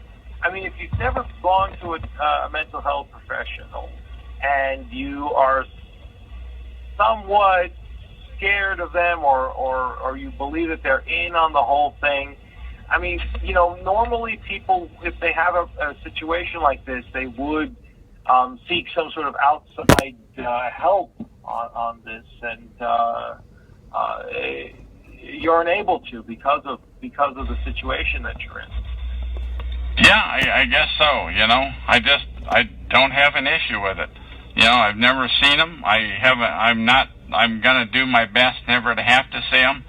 if you've never gone to a mental health professional and you are somewhat scared of them or you believe that they're in on the whole thing, normally people, if they have a situation like this, they would seek some sort of outside help on this, and you're unable to because of the situation that you're in. Yeah, I guess so. I don't have an issue with it. I've never seen them. I'm gonna do my best never to have to see them.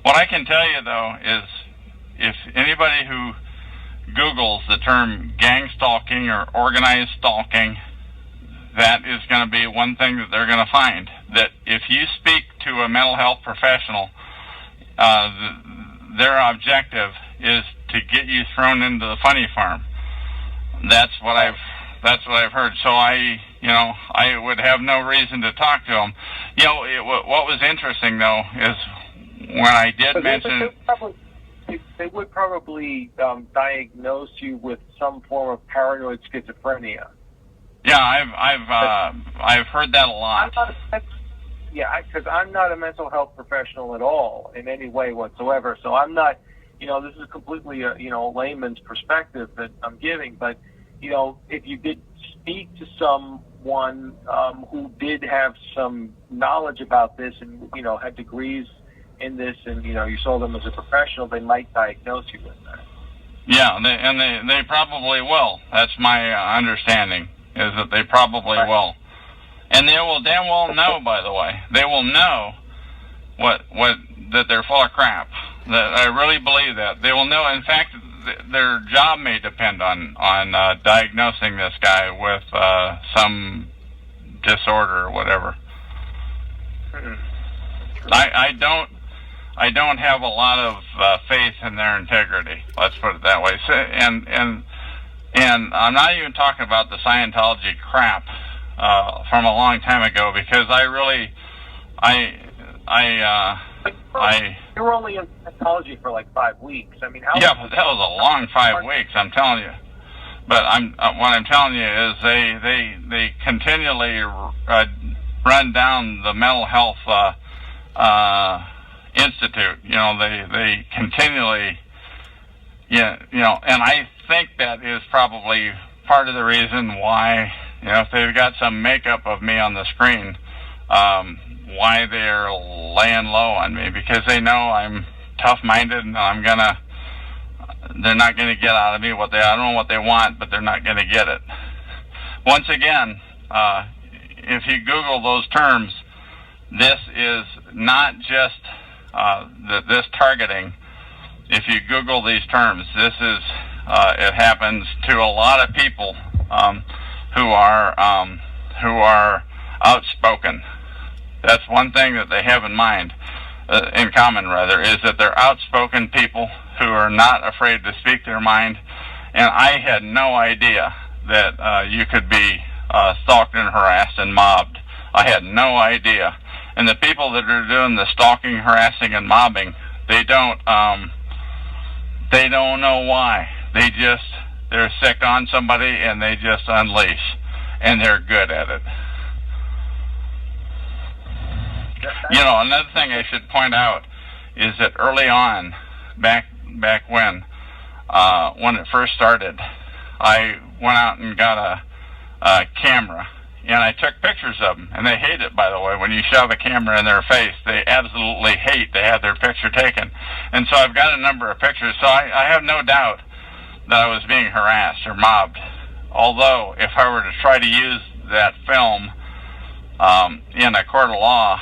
What I can tell you though is, if anybody who Googles the term gang stalking or organized stalking, that is going to be one thing that they're going to find. That if you speak to a mental health professional, their objective is to get you thrown into the funny farm. That's what I've heard. So I would have no reason to talk to them. What was interesting though is when I did mention. They would probably diagnose you with some form of paranoid schizophrenia. Yeah, I've heard that a lot. Because I'm not a mental health professional at all in any way whatsoever. So I'm not, this is completely a layman's perspective that I'm giving. But if you did speak to someone who did have some knowledge about this and had degrees in this, and you saw them as a professional, they might diagnose you with that. Yeah, they probably will. That's my understanding, is that they probably will, and they will damn well know. By the way, they will know what that they're full of crap. That I really believe that they will know. In fact, their job may depend on diagnosing this guy with some disorder or whatever. I don't have a lot of faith in their integrity. Let's put it that way. So, and I'm not even talking about the Scientology crap from a long time ago, because you were only in Scientology for like 5 weeks. How? Yeah, but that was a long 5 weeks. I'm telling you. But what I'm telling you is they continually run down the mental health institute. They continually, and I think that is probably part of the reason why You know, if they've got some makeup of me on the screen, why they're laying low on me, because they know I'm tough-minded and they're not going to get out of me I don't know what they want, but they're not going to get it. Once again, if you Google those terms, this is not just this targeting. If you Google these terms, this is it happens to a lot of people who are outspoken. That's one thing that they have in mind, in common rather, is that they're outspoken people who are not afraid to speak their mind. And I had no idea that you could be stalked and harassed and mobbed. I had no idea. And the people that are doing the stalking, harassing, and mobbing, they don't know why. They're sick on somebody and they just unleash, and they're good at it. You know, another thing I should point out is that early on, back when it first started, I went out and got a camera, and I took pictures of them. And they hate it, by the way. When you shove a camera in their face, they absolutely hate to have their picture taken. And so I've got a number of pictures. So I have no doubt that I was being harassed or mobbed. Although, if I were to try to use that film in a court of law,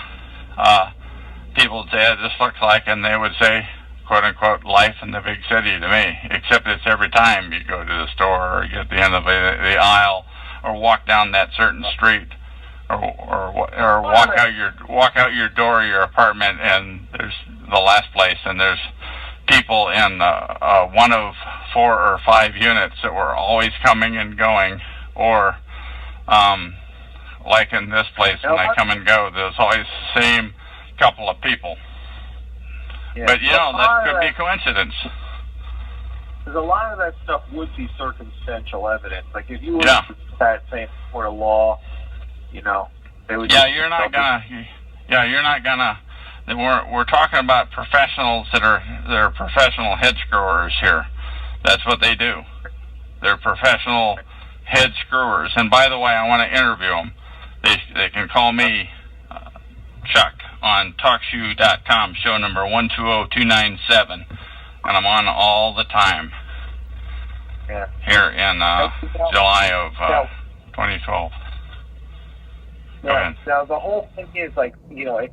people would say, this looks like, and they would say, quote unquote, life in the big city to me, except it's every time you go to the store or get to the end of the aisle or walk down that certain street or walk out your door of your apartment, and there's the last place, and there's people in one of 4 or 5 units that were always coming and going, or like in this place, when I come and go, there's always the same couple of people. Yeah. But, you know, that could be coincidence. Because a lot of that stuff would be circumstantial evidence. Like, if you were Yeah. that same court of law, you know, they would... You're not gonna... We're talking about professionals they're professional head screwers here. That's what they do. They're professional head screwers. And by the way, I want to interview them. They can call me Chuck on TalkShoe.com, show number 120297, and I'm on all the time here in July of 2012. Yeah. Now the whole thing is, like, you know, if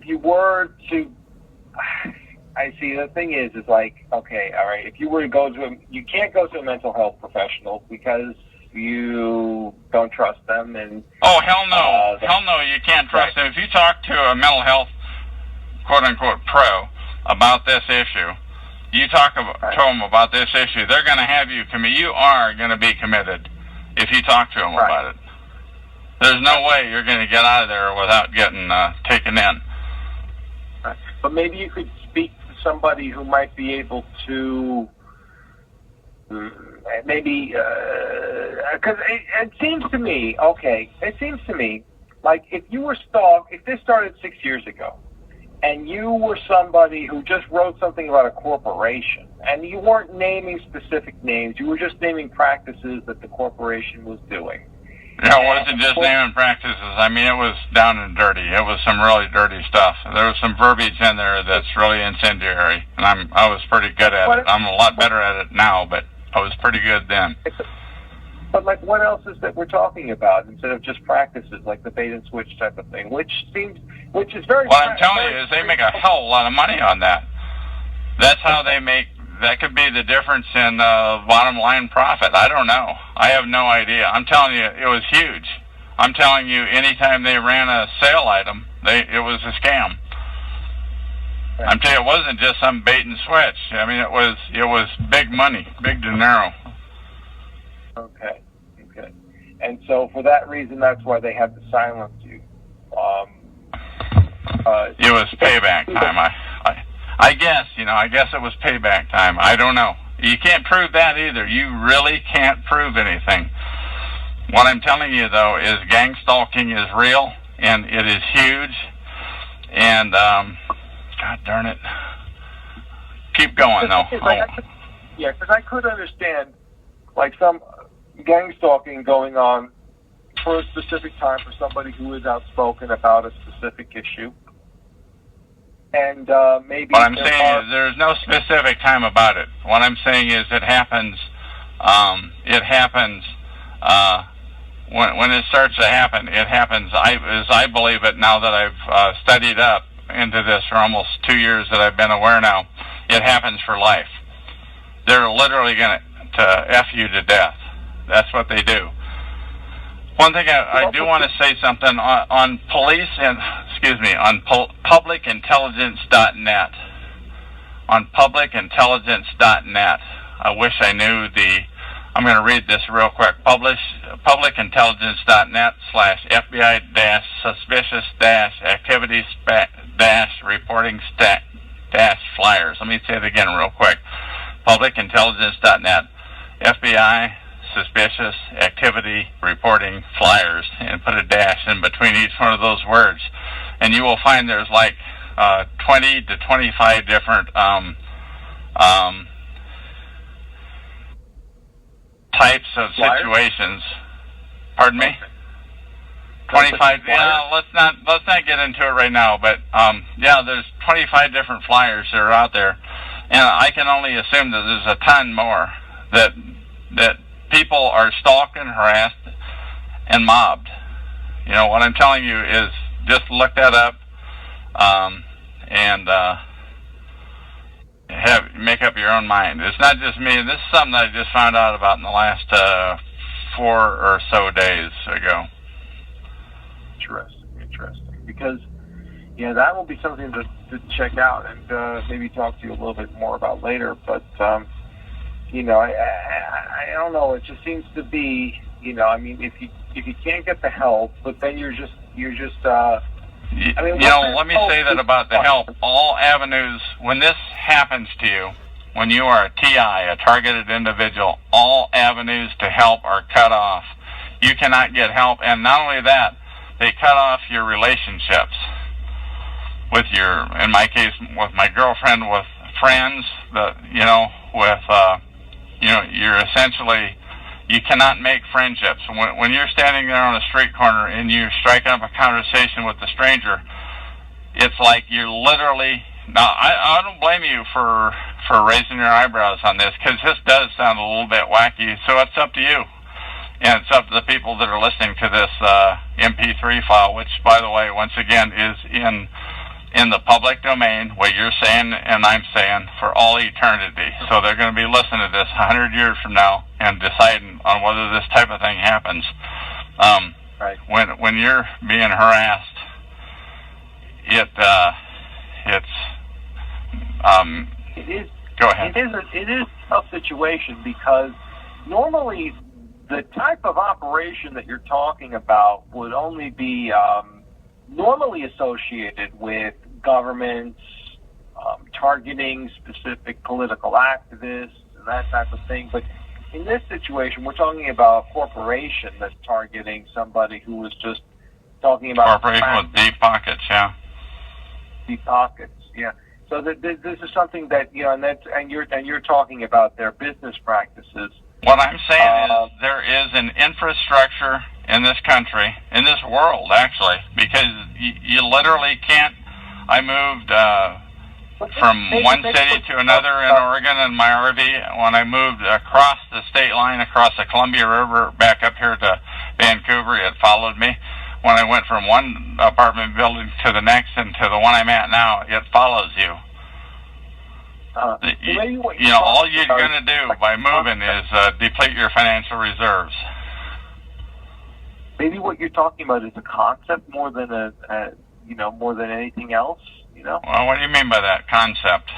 you were to, I see, the thing is like, okay, all right, if you were to go to you can't go to a mental health professional because you don't trust them, and oh, hell no, you can't trust them. If you talk to a mental health quote unquote pro about this issue, you talk to them about this issue, they're going to have you you are going to be committed if you talk to them about it. There's no way you're going to get out of there without getting taken in. Right. But maybe you could speak to somebody who might be able to maybe, because it seems to me, like if you were stalked, if this started 6 years ago, and you were somebody who just wrote something about a corporation, and you weren't naming specific names, you were just naming practices that the corporation was doing. Yeah, it wasn't just naming practices. I mean, it was down and dirty. It was some really dirty stuff. There was some verbiage in there that's really incendiary, and I was pretty good at it. I'm a lot better at it now, but I was pretty good then. But like, what else is that we're talking about instead of just practices like the bait and switch type of thing, which is very... What I'm telling you is they make a hell of a lot of money on that. That's how they make... That could be the difference in bottom line profit. I don't know. I have no idea. I'm telling you, it was huge. I'm telling you, anytime they ran a sale item, it was a scam. Right. I'm telling you, it wasn't just some bait and switch. I mean, it was big money, big dinero. Okay. And so for that reason, that's why they had to silence you. It was payback time. I guess it was payback time. I don't know. You can't prove that either. You really can't prove anything. What I'm telling you, though, is gang stalking is real, and it is huge, and, God darn it. Keep going, though. Because I could understand, like, gang stalking going on for a specific time for somebody who is outspoken about a specific issue. And maybe what I'm saying is there's no specific time about it. What I'm saying is it happens. It happens when it starts to happen. It happens as I believe it now that I've studied up into this for almost 2 years that I've been aware now. It happens for life. They're literally going to F you to death. That's what they do. One thing I do want to say something on police and on publicintelligence.net. On publicintelligence.net. I wish I knew I'm going to read this real quick. Publicintelligence.net/FBI-suspicious-activities-reporting-flyers. Let me say it again real quick. Publicintelligence.net. FBI suspicious activity reporting flyers, and put a dash in between each one of those words, and you will find there's like 20 to 25 different types of situations. Pardon me? 25. Yeah, let's not get into it right now. But there's 25 different flyers that are out there, and I can only assume that there's a ton more that people are stalked and harassed and mobbed. You know what I'm telling you is just look that up and make up your own mind. It's not just me. This is something that I just found out about in the last 4 or so days ago. Interesting. Because that will be something to check out and maybe talk to you a little bit more about later. But I don't know. It just seems to be, I mean, if you can't get the help, but then you're just. Let me say that about the help. All avenues, when this happens to you, when you are a TI, a targeted individual, all avenues to help are cut off. You cannot get help, and not only that, they cut off your relationships with in my case, with my girlfriend, with friends, you're essentially, you cannot make friendships. When you're standing there on a street corner and you're striking up a conversation with a stranger, it's like you're literally, now I don't blame you for raising your eyebrows on this, because this does sound a little bit wacky, so it's up to you. And it's up to the people that are listening to this MP3 file, which, by the way, once again, is in the public domain, what you're saying and I'm saying, for all eternity. So they're going to be listening to this 100 years from now and deciding on whether this type of thing happens. Right. When you're being harassed, it's go ahead. It is a tough situation, because normally the type of operation that you're talking about would only be normally associated with governments targeting specific political activists and that type of thing. But in this situation, we're talking about a corporation that's targeting somebody who was just talking about corporation with deep pockets, yeah. Deep pockets, yeah. So this is something that and you're talking about their business practices. What I'm saying is there is an infrastructure in this country, in this world, actually, because you literally can't. I moved from one city to another in Oregon in my RV. When I moved across the state line, across the Columbia River, back up here to Vancouver, it followed me. When I went from one apartment building to the next and to the one I'm at now, it follows you. All you're going to do by moving is deplete your financial reserves. Maybe what you're talking about is a concept more than more than anything else. Well, what do you mean by that concept?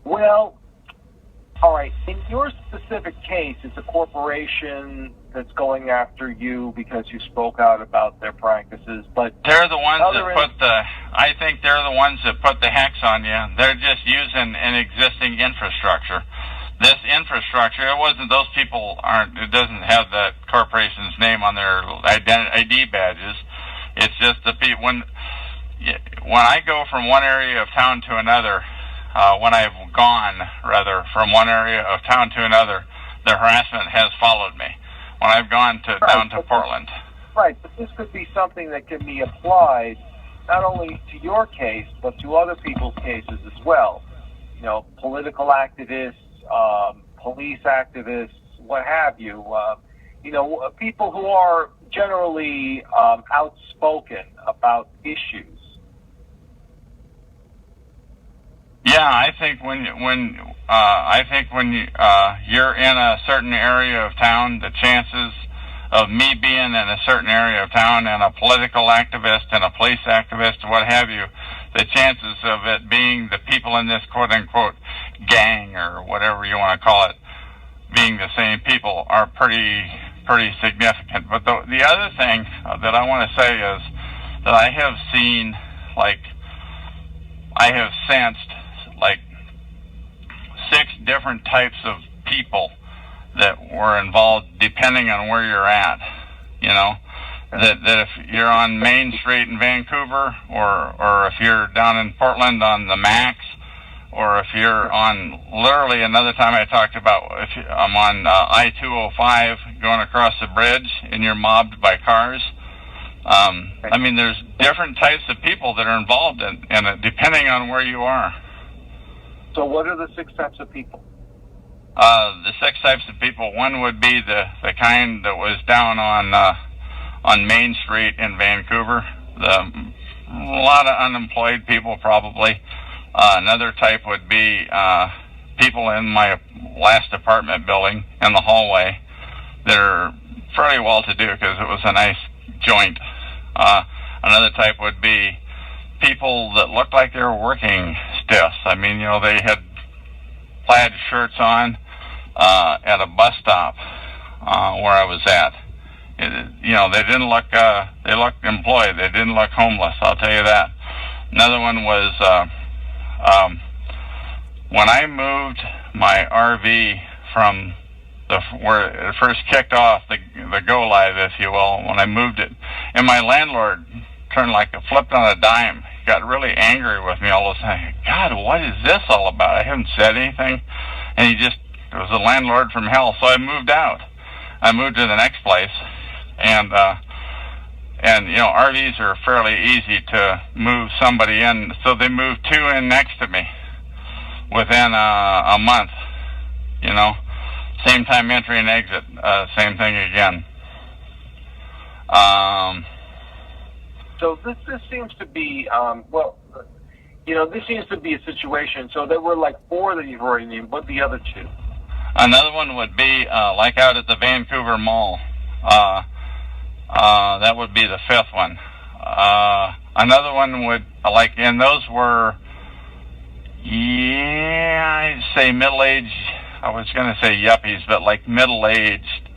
Well, all right. In your specific case, it's a corporation that's going after you because you spoke out about their practices. But they're the ones I think they're the ones that put the hex on you. They're just using an existing infrastructure. This infrastructure, those people it doesn't have that corporation's name on their ID badges. It's just the people, when I go from one area of town to another, when I've gone, rather, from one area of town to another, the harassment has followed me when I've gone down to Portland. Right, but this could be something that can be applied not only to your case, but to other people's cases as well. You know, political activists, police activists, what have you. You know, people who are generally outspoken about issues. Yeah, I think when you're in a certain area of town, the chances of me being in a certain area of town and a political activist and a police activist, what have you, the chances of it being the people in this quote-unquote gang or whatever you want to call it being the same people are pretty significant. But the other thing that I want to say is that I have seen, I have sensed 6 different types of people that were involved depending on where you're at. You know, that if you're on Main Street in Vancouver, or if you're down in Portland on the Max, or if you're on, literally another time I talked about, if I'm on I-205 going across the bridge and you're mobbed by cars. I mean, there's different types of people that are involved in it depending on where you are. So what are the 6 types of people? The 6 types of people, one would be the kind that was down on Main Street in Vancouver. A lot of unemployed people probably. Another type would be people in my last apartment building in the hallway that are fairly well-to-do because it was a nice joint. Another type would be people that looked like they were working stiffs. I mean, you know, they had plaid shirts on at a bus stop where I was at. You know, they didn't look, they looked employed. They didn't look homeless, I'll tell you that. Another one was when I moved my RV from where it first kicked off, the go live, if you will, when I moved it, and my landlord flipped on a dime. He got really angry with me all of a sudden. God, what is this all about? I haven't said anything. And it was a landlord from hell. So I moved out. I moved to the next place. And you know, RVs are fairly easy to move somebody in. So they moved 2 in next to me within a month, you know. Same time entry and exit, same thing again. So this seems to be, you know, this seems to be a situation. So there were 4 that you've already named. What the other 2? Another one would be like out at the Vancouver Mall. That would be the 5th one. Another one would, and those were, I'd say middle-aged. I was going to say yuppies, but middle-aged.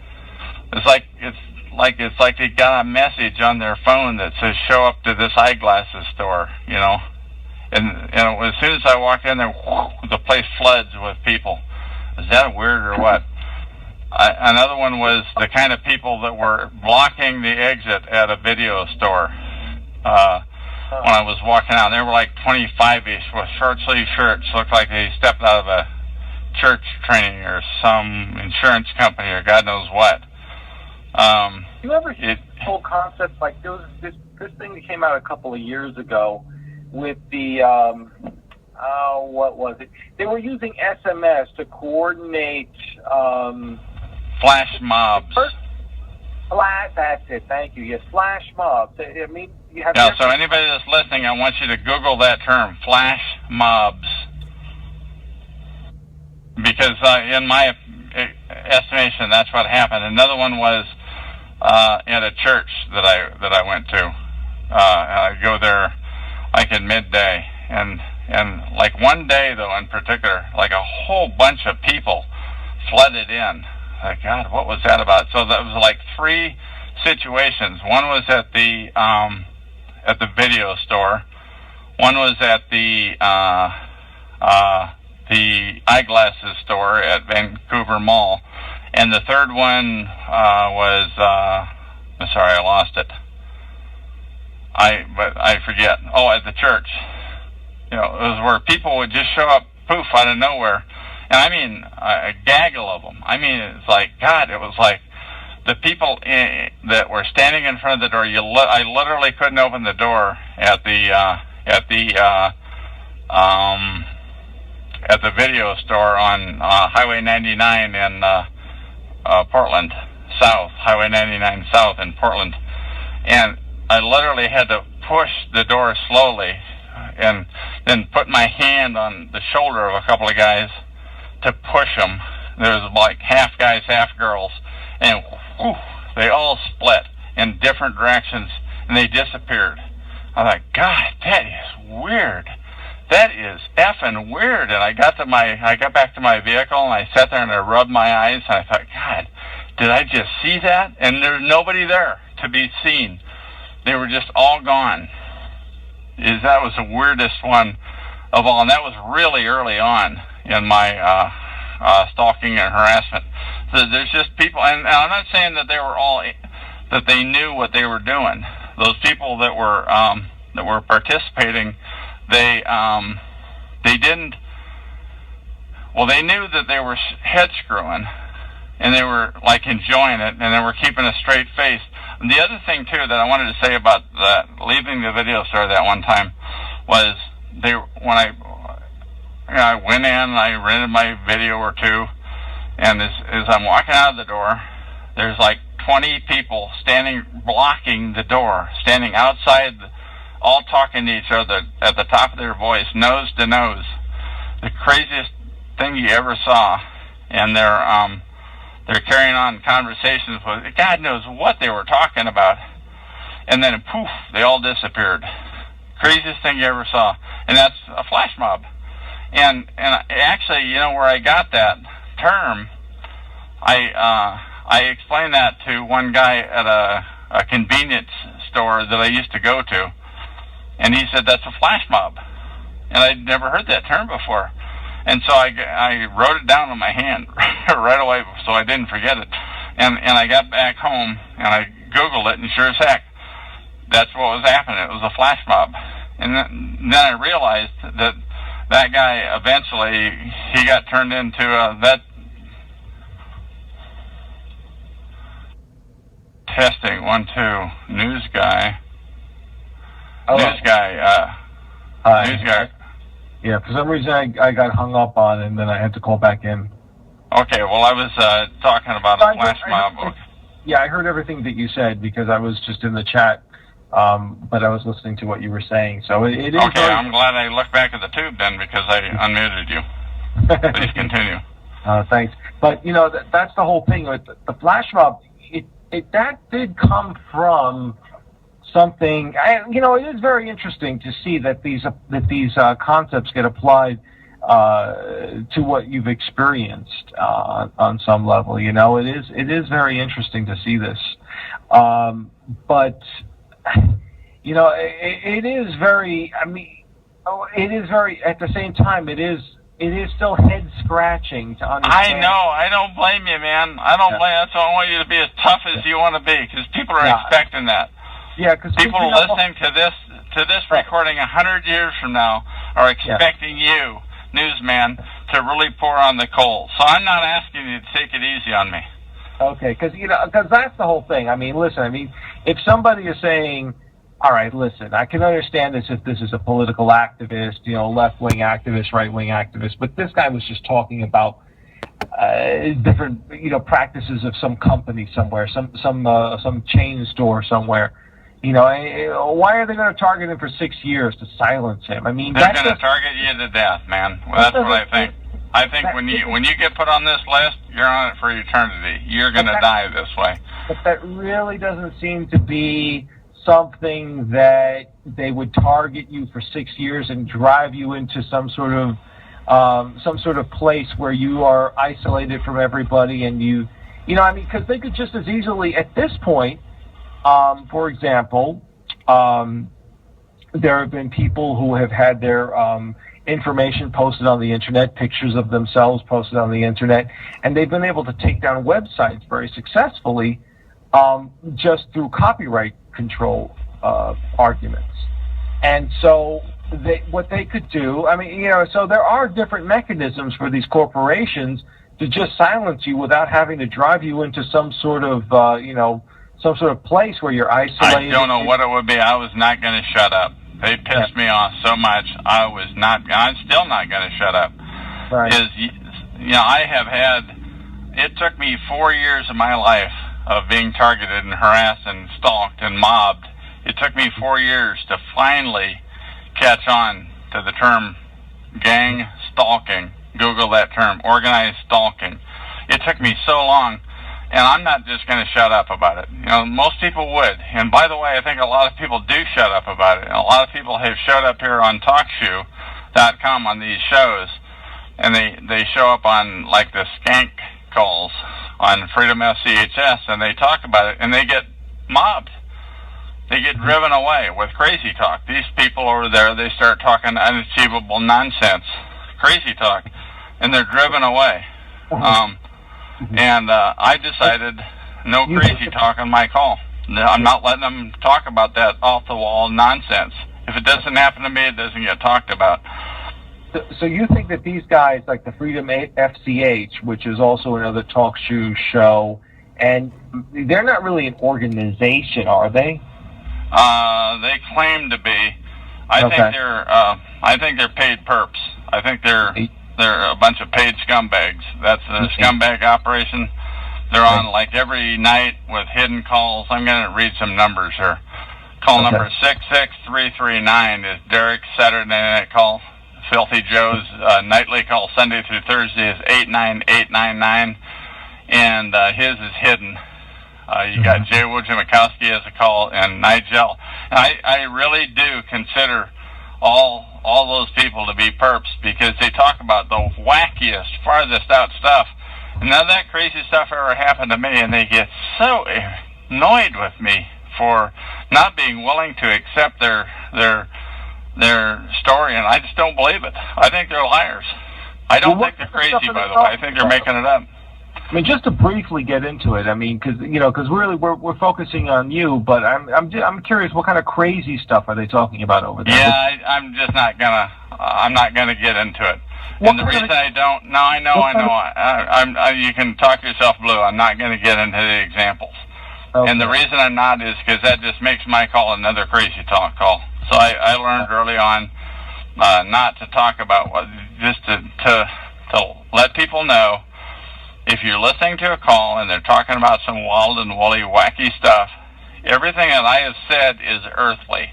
It's like they got a message on their phone that says, show up to this eyeglasses store, you know. And as soon as I walk in there, the place floods with people. Is that weird or what? Another one was the kind of people that were blocking the exit at a video store. When I was walking out, they were 25-ish with short-sleeve shirts, looked like they stepped out of a church training or some insurance company or God knows what. You ever hear whole concepts there was this thing that came out a couple of years ago with the what was it? They were using SMS to coordinate flash mobs. That's it. Thank you. Yes, flash mobs. I mean, you have. Yeah. So anybody that's listening, I want you to Google that term, flash mobs, because in my estimation, that's what happened. Another one was at a church that I went to. I go there at midday, and one day though in particular, a whole bunch of people flooded in. God, what was that about? So that was 3 situations. One was at the video store. One was at the eyeglasses store at Vancouver Mall, and the third one was sorry, I lost it. I forget. Oh, at the church. You know, it was where people would just show up, poof, out of nowhere, And I mean, a gaggle of them. I mean, it's like, God, it was like the people that were standing in front of the door, I literally couldn't open the door at the video store on Highway 99 in Portland South, Highway 99 South in Portland. And I literally had to push the door slowly and then put my hand on the shoulder of a couple of guys to push them. There was like half guys, half girls, and whew, they all split in different directions, and they disappeared. I thought, God, that is weird. That is effing weird. And I got back to my vehicle, and I sat there and I rubbed my eyes, and I thought, God, did I just see that? And there's nobody there to be seen. They were just all gone. That was the weirdest one of all, and that was really early on in my stalking and harassment. So there's just people, and I'm not saying that that they knew what they were doing. Those people that were participating, they didn't. Well, they knew that they were head screwing, and they were like enjoying it, and they were keeping a straight face. And the other thing too that I wanted to say about leaving the video store that one time was when I went in, I rented my video or two, and as I'm walking out of the door, there's like 20 people blocking the door, standing outside, all talking to each other at the top of their voice, nose to nose. The craziest thing you ever saw, and they're carrying on conversations with God knows what they were talking about, and then poof, they all disappeared. Craziest thing you ever saw, and that's a flash mob. And actually, you know where I got that term? I explained that to one guy at a convenience store that I used to go to, and he said that's a flash mob, and I'd never heard that term before. And so I wrote it down on my hand right away so I didn't forget it. And I got back home and I Googled it, and sure as heck, that's what was happening. It was a flash mob. And then I realized that guy eventually, he got turned into that testing 1 2 news guy. Hello. News guy. News guy. Yeah, for some reason I got hung up on, and then I had to call back in. Okay, well, I was talking about a flash mob. Yeah, I heard everything that you said because I was just in the chat, but I was listening to what you were saying. So it is. Okay, I'm glad I looked back at the tube then because I unmuted you. Please continue. Thanks. But, you know, that's the whole thing. The flash mob, that did come from something. You know, it is very interesting to see that these concepts get applied to what you've experienced on some level. You know, it is very interesting to see this, but you know, it is very. I mean, it is very. At the same time, it is still head scratching to understand. I know. I don't blame you, man. I don't blame. That's why I want you to be as tough as you want to be, because people are expecting that. Yeah, because people listening to this recording 100 years from now are expecting you, newsman, to really pour on the coal. So I'm not asking you to take it easy on me. Okay, because that's the whole thing. I mean, listen. I mean, if somebody is saying, "All right, listen, I can understand this if this is a political activist, you know, left-wing activist, right-wing activist," but this guy was just talking about different, you know, practices of some company somewhere, some chain store somewhere. You know, why are they going to target him for 6 years to silence him? I mean, they're going to target you to death, man. Well, that's what I think. I think when you get put on this list, you're on it for eternity. You're going to die this way. But that really doesn't seem to be something that they would target you for 6 years and drive you into some sort of place where you are isolated from everybody, and you know, I mean, because they could just as easily at this point. For example, there have been people who have had their information posted on the internet, pictures of themselves posted on the internet, and they've been able to take down websites very successfully just through copyright control arguments. And so what they could do, I mean, so there are different mechanisms for these corporations to just silence you without having to drive you into some sort of, some sort of place where you're isolated. I don't know what it would be. I was not going to shut up. They pissed me off so much. I'm still not going to shut up. Right. I have had, it took me 4 years of my life of being targeted and harassed and stalked and mobbed. It took me 4 years to finally catch on to the term gang stalking. Google that term, organized stalking. It took me so long, and I'm not just going to shut up about it. Most people would. And by the way, I think a lot of people do shut up about it. And a lot of people have showed up here on TalkShoe.com on these shows, and they show up on like the skank calls on Freedom FCHS, and they talk about it, and they get mobbed. They get driven away with crazy talk. These people over there, they start talking unachievable nonsense, crazy talk, and they're driven away. And I decided no crazy talk on my call. I'm not letting them talk about that off-the-wall nonsense. If it doesn't happen to me, it doesn't get talked about. So you think that these guys, like the Freedom FCH, which is also another TalkShoe show, and they're not really an organization, are they? They claim to be. I think they're paid perps. I think they're a bunch of paid scumbags. That's a scumbag operation. They're on like every night with hidden calls. I'm going to read some numbers here. Call number 66339 is Derek's Saturday night call. Filthy Joe's nightly call Sunday through Thursday is 89899, and his is hidden. You got Jay Wojciechowski as a call, and Nigel. And I really do consider all those people to be perps, because they talk about the wackiest, farthest out stuff. And none of that crazy stuff ever happened to me, and they get so annoyed with me for not being willing to accept their story, and I just don't believe it. I think they're liars. I don't think they're crazy, by the way. I think they're making it up. I mean, just to briefly get into it, I mean, because really we're focusing on you, but I'm curious, what kind of crazy stuff are they talking about over there? Yeah, I'm just not gonna. I'm not gonna get into it. And the reason I don't, I know. You can talk yourself blue. I'm not gonna get into the examples. Okay. And the reason I'm not is because that just makes my call another crazy talk call. So I learned early on not to talk about just to let people know. If you're listening to a call and they're talking about some wild and woolly, wacky stuff, everything that I have said is earthly.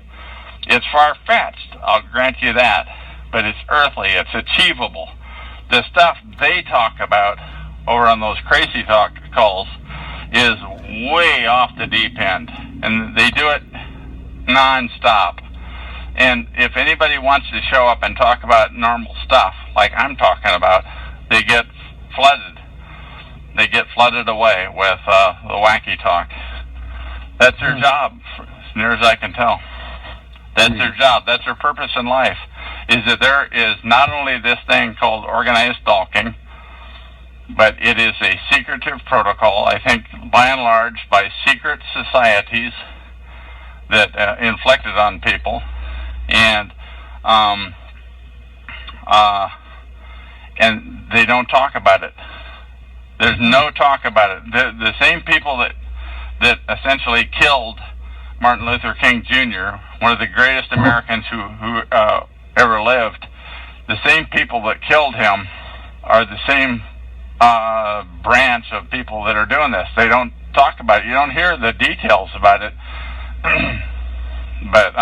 It's far-fetched, I'll grant you that, but it's earthly, it's achievable. The stuff they talk about over on those crazy talk calls is way off the deep end, and they do it non-stop. And if anybody wants to show up and talk about normal stuff, like I'm talking about, they get flooded. They get flooded away with the wacky talk. That's their job, as near as I can tell. That's their job. That's their purpose in life, is that there is not only this thing called organized stalking, but it is a secretive protocol, I think, by and large, by secret societies that inflicted on people. And they don't talk about it. There's no talk about it. The same people that essentially killed Martin Luther King Jr., one of the greatest Americans who ever lived, the same people that killed him are the same branch of people that are doing this. They don't talk about it. You don't hear the details about it. But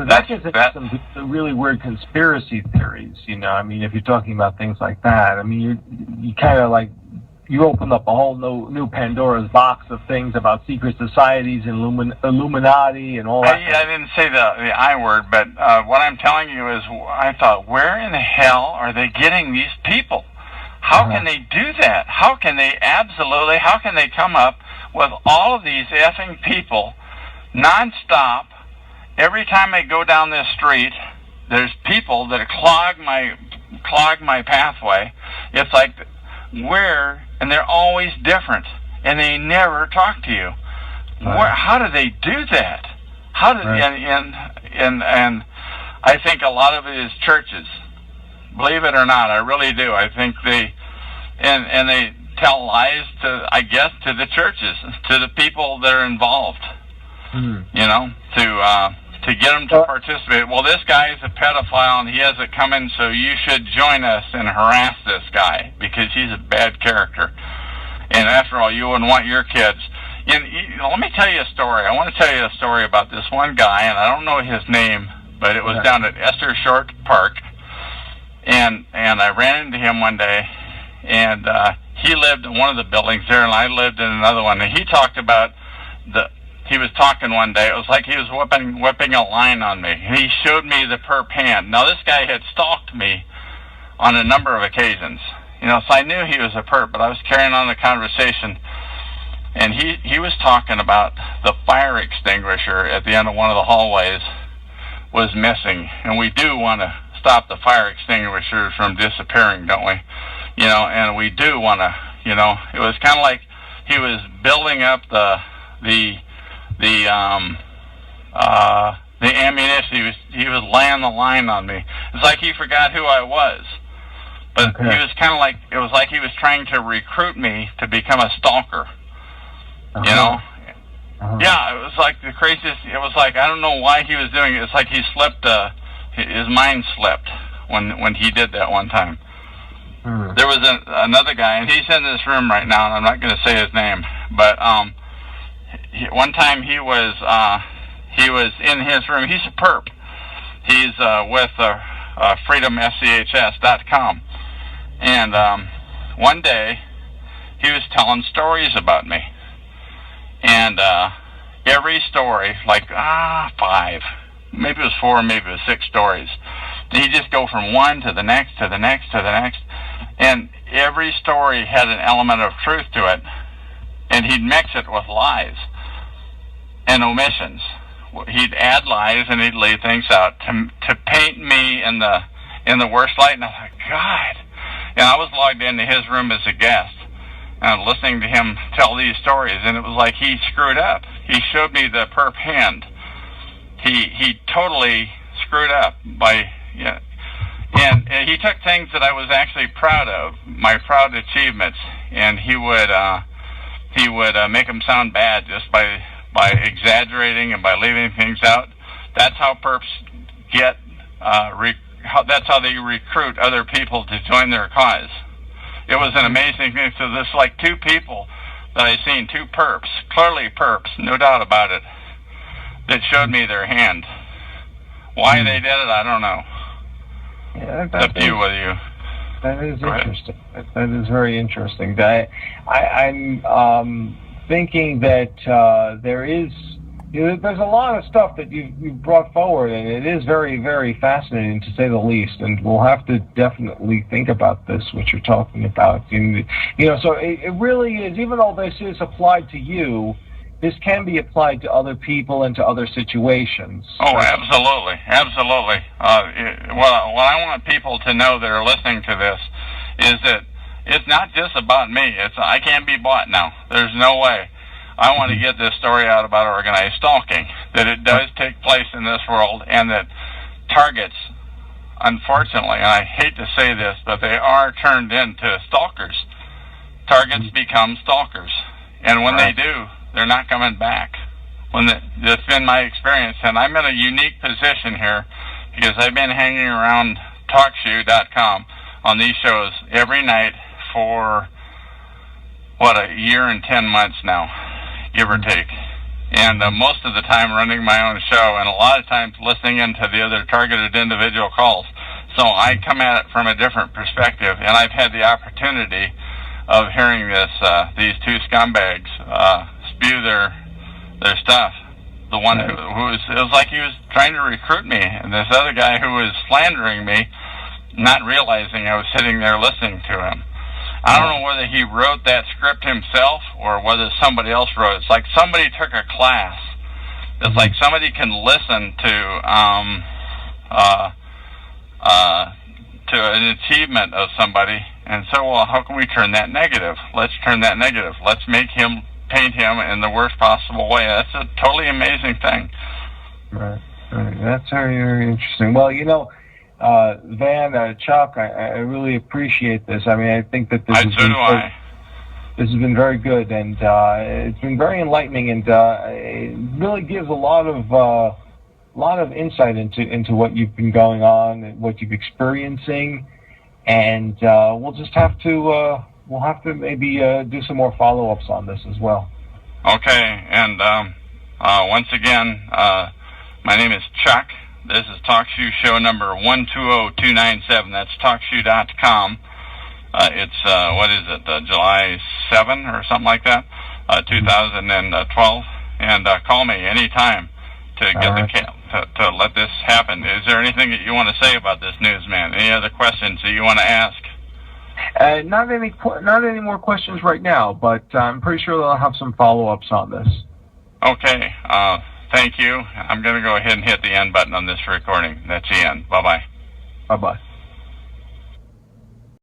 that gets into some really weird conspiracy theories, I mean, if you're talking about things like that, I mean, you kind of like, you open up a whole new Pandora's box of things about secret societies and Illuminati and all that. I didn't say the I word, but what I'm telling you is, I thought, where in the hell are they getting these people? How can they do that? How can they come up with all of these effing people nonstop? Every time I go down this street, there's people that clog my pathway. It's like, and they're always different, and they never talk to you. How do they do that? How did Right. and I think a lot of it is churches. Believe it or not, I really do. I think they tell lies to, I guess, to the churches, to the people that are involved. You know, to get them to participate. Well, this guy is a pedophile and he has it coming, so you should join us and harass this guy because he's a bad character. And after all, you wouldn't want your kids. Let me tell you a story. I want to tell you a story about this one guy, and I don't know his name, but it was down at Esther Short Park, and I ran into him one day, and he lived in one of the buildings there, and I lived in another one. And he talked about he was talking one day. It was like he was whipping a line on me. He showed me the perp hand. Now, this guy had stalked me on a number of occasions. You know, so I knew he was a perp, but I was carrying on the conversation. And he was talking about the fire extinguisher at the end of one of the hallways was missing. And we do want to stop the fire extinguishers from disappearing, don't we? You know, and we do want to, you know, it was kind of like he was building up the ammunition. He was laying the line on me. It's like he forgot who I was. But he was kind of like, it was like he was trying to recruit me to become a stalker. You know? Yeah, it was like the craziest. It was like, I don't know why he was doing it. It's like he slipped, his mind slipped when he did that one time. There was another guy, and he's in this room right now, and I'm not going to say his name, but one time he was in his room. He's a perp. He's with freedomschs.com. And one day, he was telling stories about me. And every story, like 5, maybe it was 4, maybe it was 6 stories. And he'd just go from one to the next, to the next, to the next. And every story had an element of truth to it. And he'd mix it with lies and omissions. He'd add lies and he'd lay things out to paint me in the worst light. And I was like, God. And I was logged into his room as a guest, listening to him tell these stories, and it was like he screwed up. He showed me the perp hand. He totally screwed up by, and he took things that I was actually proud of, my proud achievements, and he would make them sound bad just by exaggerating and by leaving things out. That's how perps get. That's how they recruit other people to join their cause. It was an amazing thing. So there's like 2 people that I seen, 2 perps, clearly perps, no doubt about it, that showed me their hand. Why they did it, I don't know. Yeah, it's up to you whether you. That is interesting. That is very interesting. I'm thinking that there's a lot of stuff that you've brought forward, and it is very, very fascinating, to say the least. And we'll have to definitely think about this, what you're talking about. And, so it really is, even though this is applied to you, this can be applied to other people and to other situations. Oh, absolutely. Absolutely. What I want people to know that are listening to this is that it's not just about me. I can't be bought now. There's no way. I want to get this story out about organized stalking, that it does take place in this world, and that targets, unfortunately, and I hate to say this, but they are turned into stalkers. Targets become stalkers. And when they do, they're not coming back. That's been my experience, and I'm in a unique position here because I've been hanging around TalkShoe.com on these shows every night for, a year and 10 months now, give or take. And most of the time running my own show, and a lot of times listening into the other targeted individual calls. So I come at it from a different perspective, and I've had the opportunity of hearing these 2 scumbags spew their stuff. The one who was, it was like he was trying to recruit me, and this other guy who was slandering me, not realizing I was sitting there listening to him. I don't know whether he wrote that script himself or whether somebody else wrote it. It's like somebody took a class. It's like somebody can listen to an achievement of somebody and say, well, how can we turn that negative? Let's turn that negative. Let's paint him in the worst possible way. That's a totally amazing thing. Right. That's very, very interesting. Well, Van, Chuck, I really appreciate this. I mean, I think that this has been very good, and it's been very enlightening, and it really gives a lot of insight into what you've been going on and what you've experiencing, and we'll just have to maybe do some more follow-ups on this as well. Okay, and once again, my name is Chuck. This is TalkShoe show number 120297. That's TalkShoe.com. It's, July 7 or something like that, 2012. And call me anytime to get to let this happen. Is there anything that you want to say about this, Newsman? Any other questions that you want to ask? Not any more questions right now, but I'm pretty sure they'll have some follow-ups on this. Okay. Thank you. I'm going to go ahead and hit the end button on this recording. That's the end. Bye-bye. Bye-bye.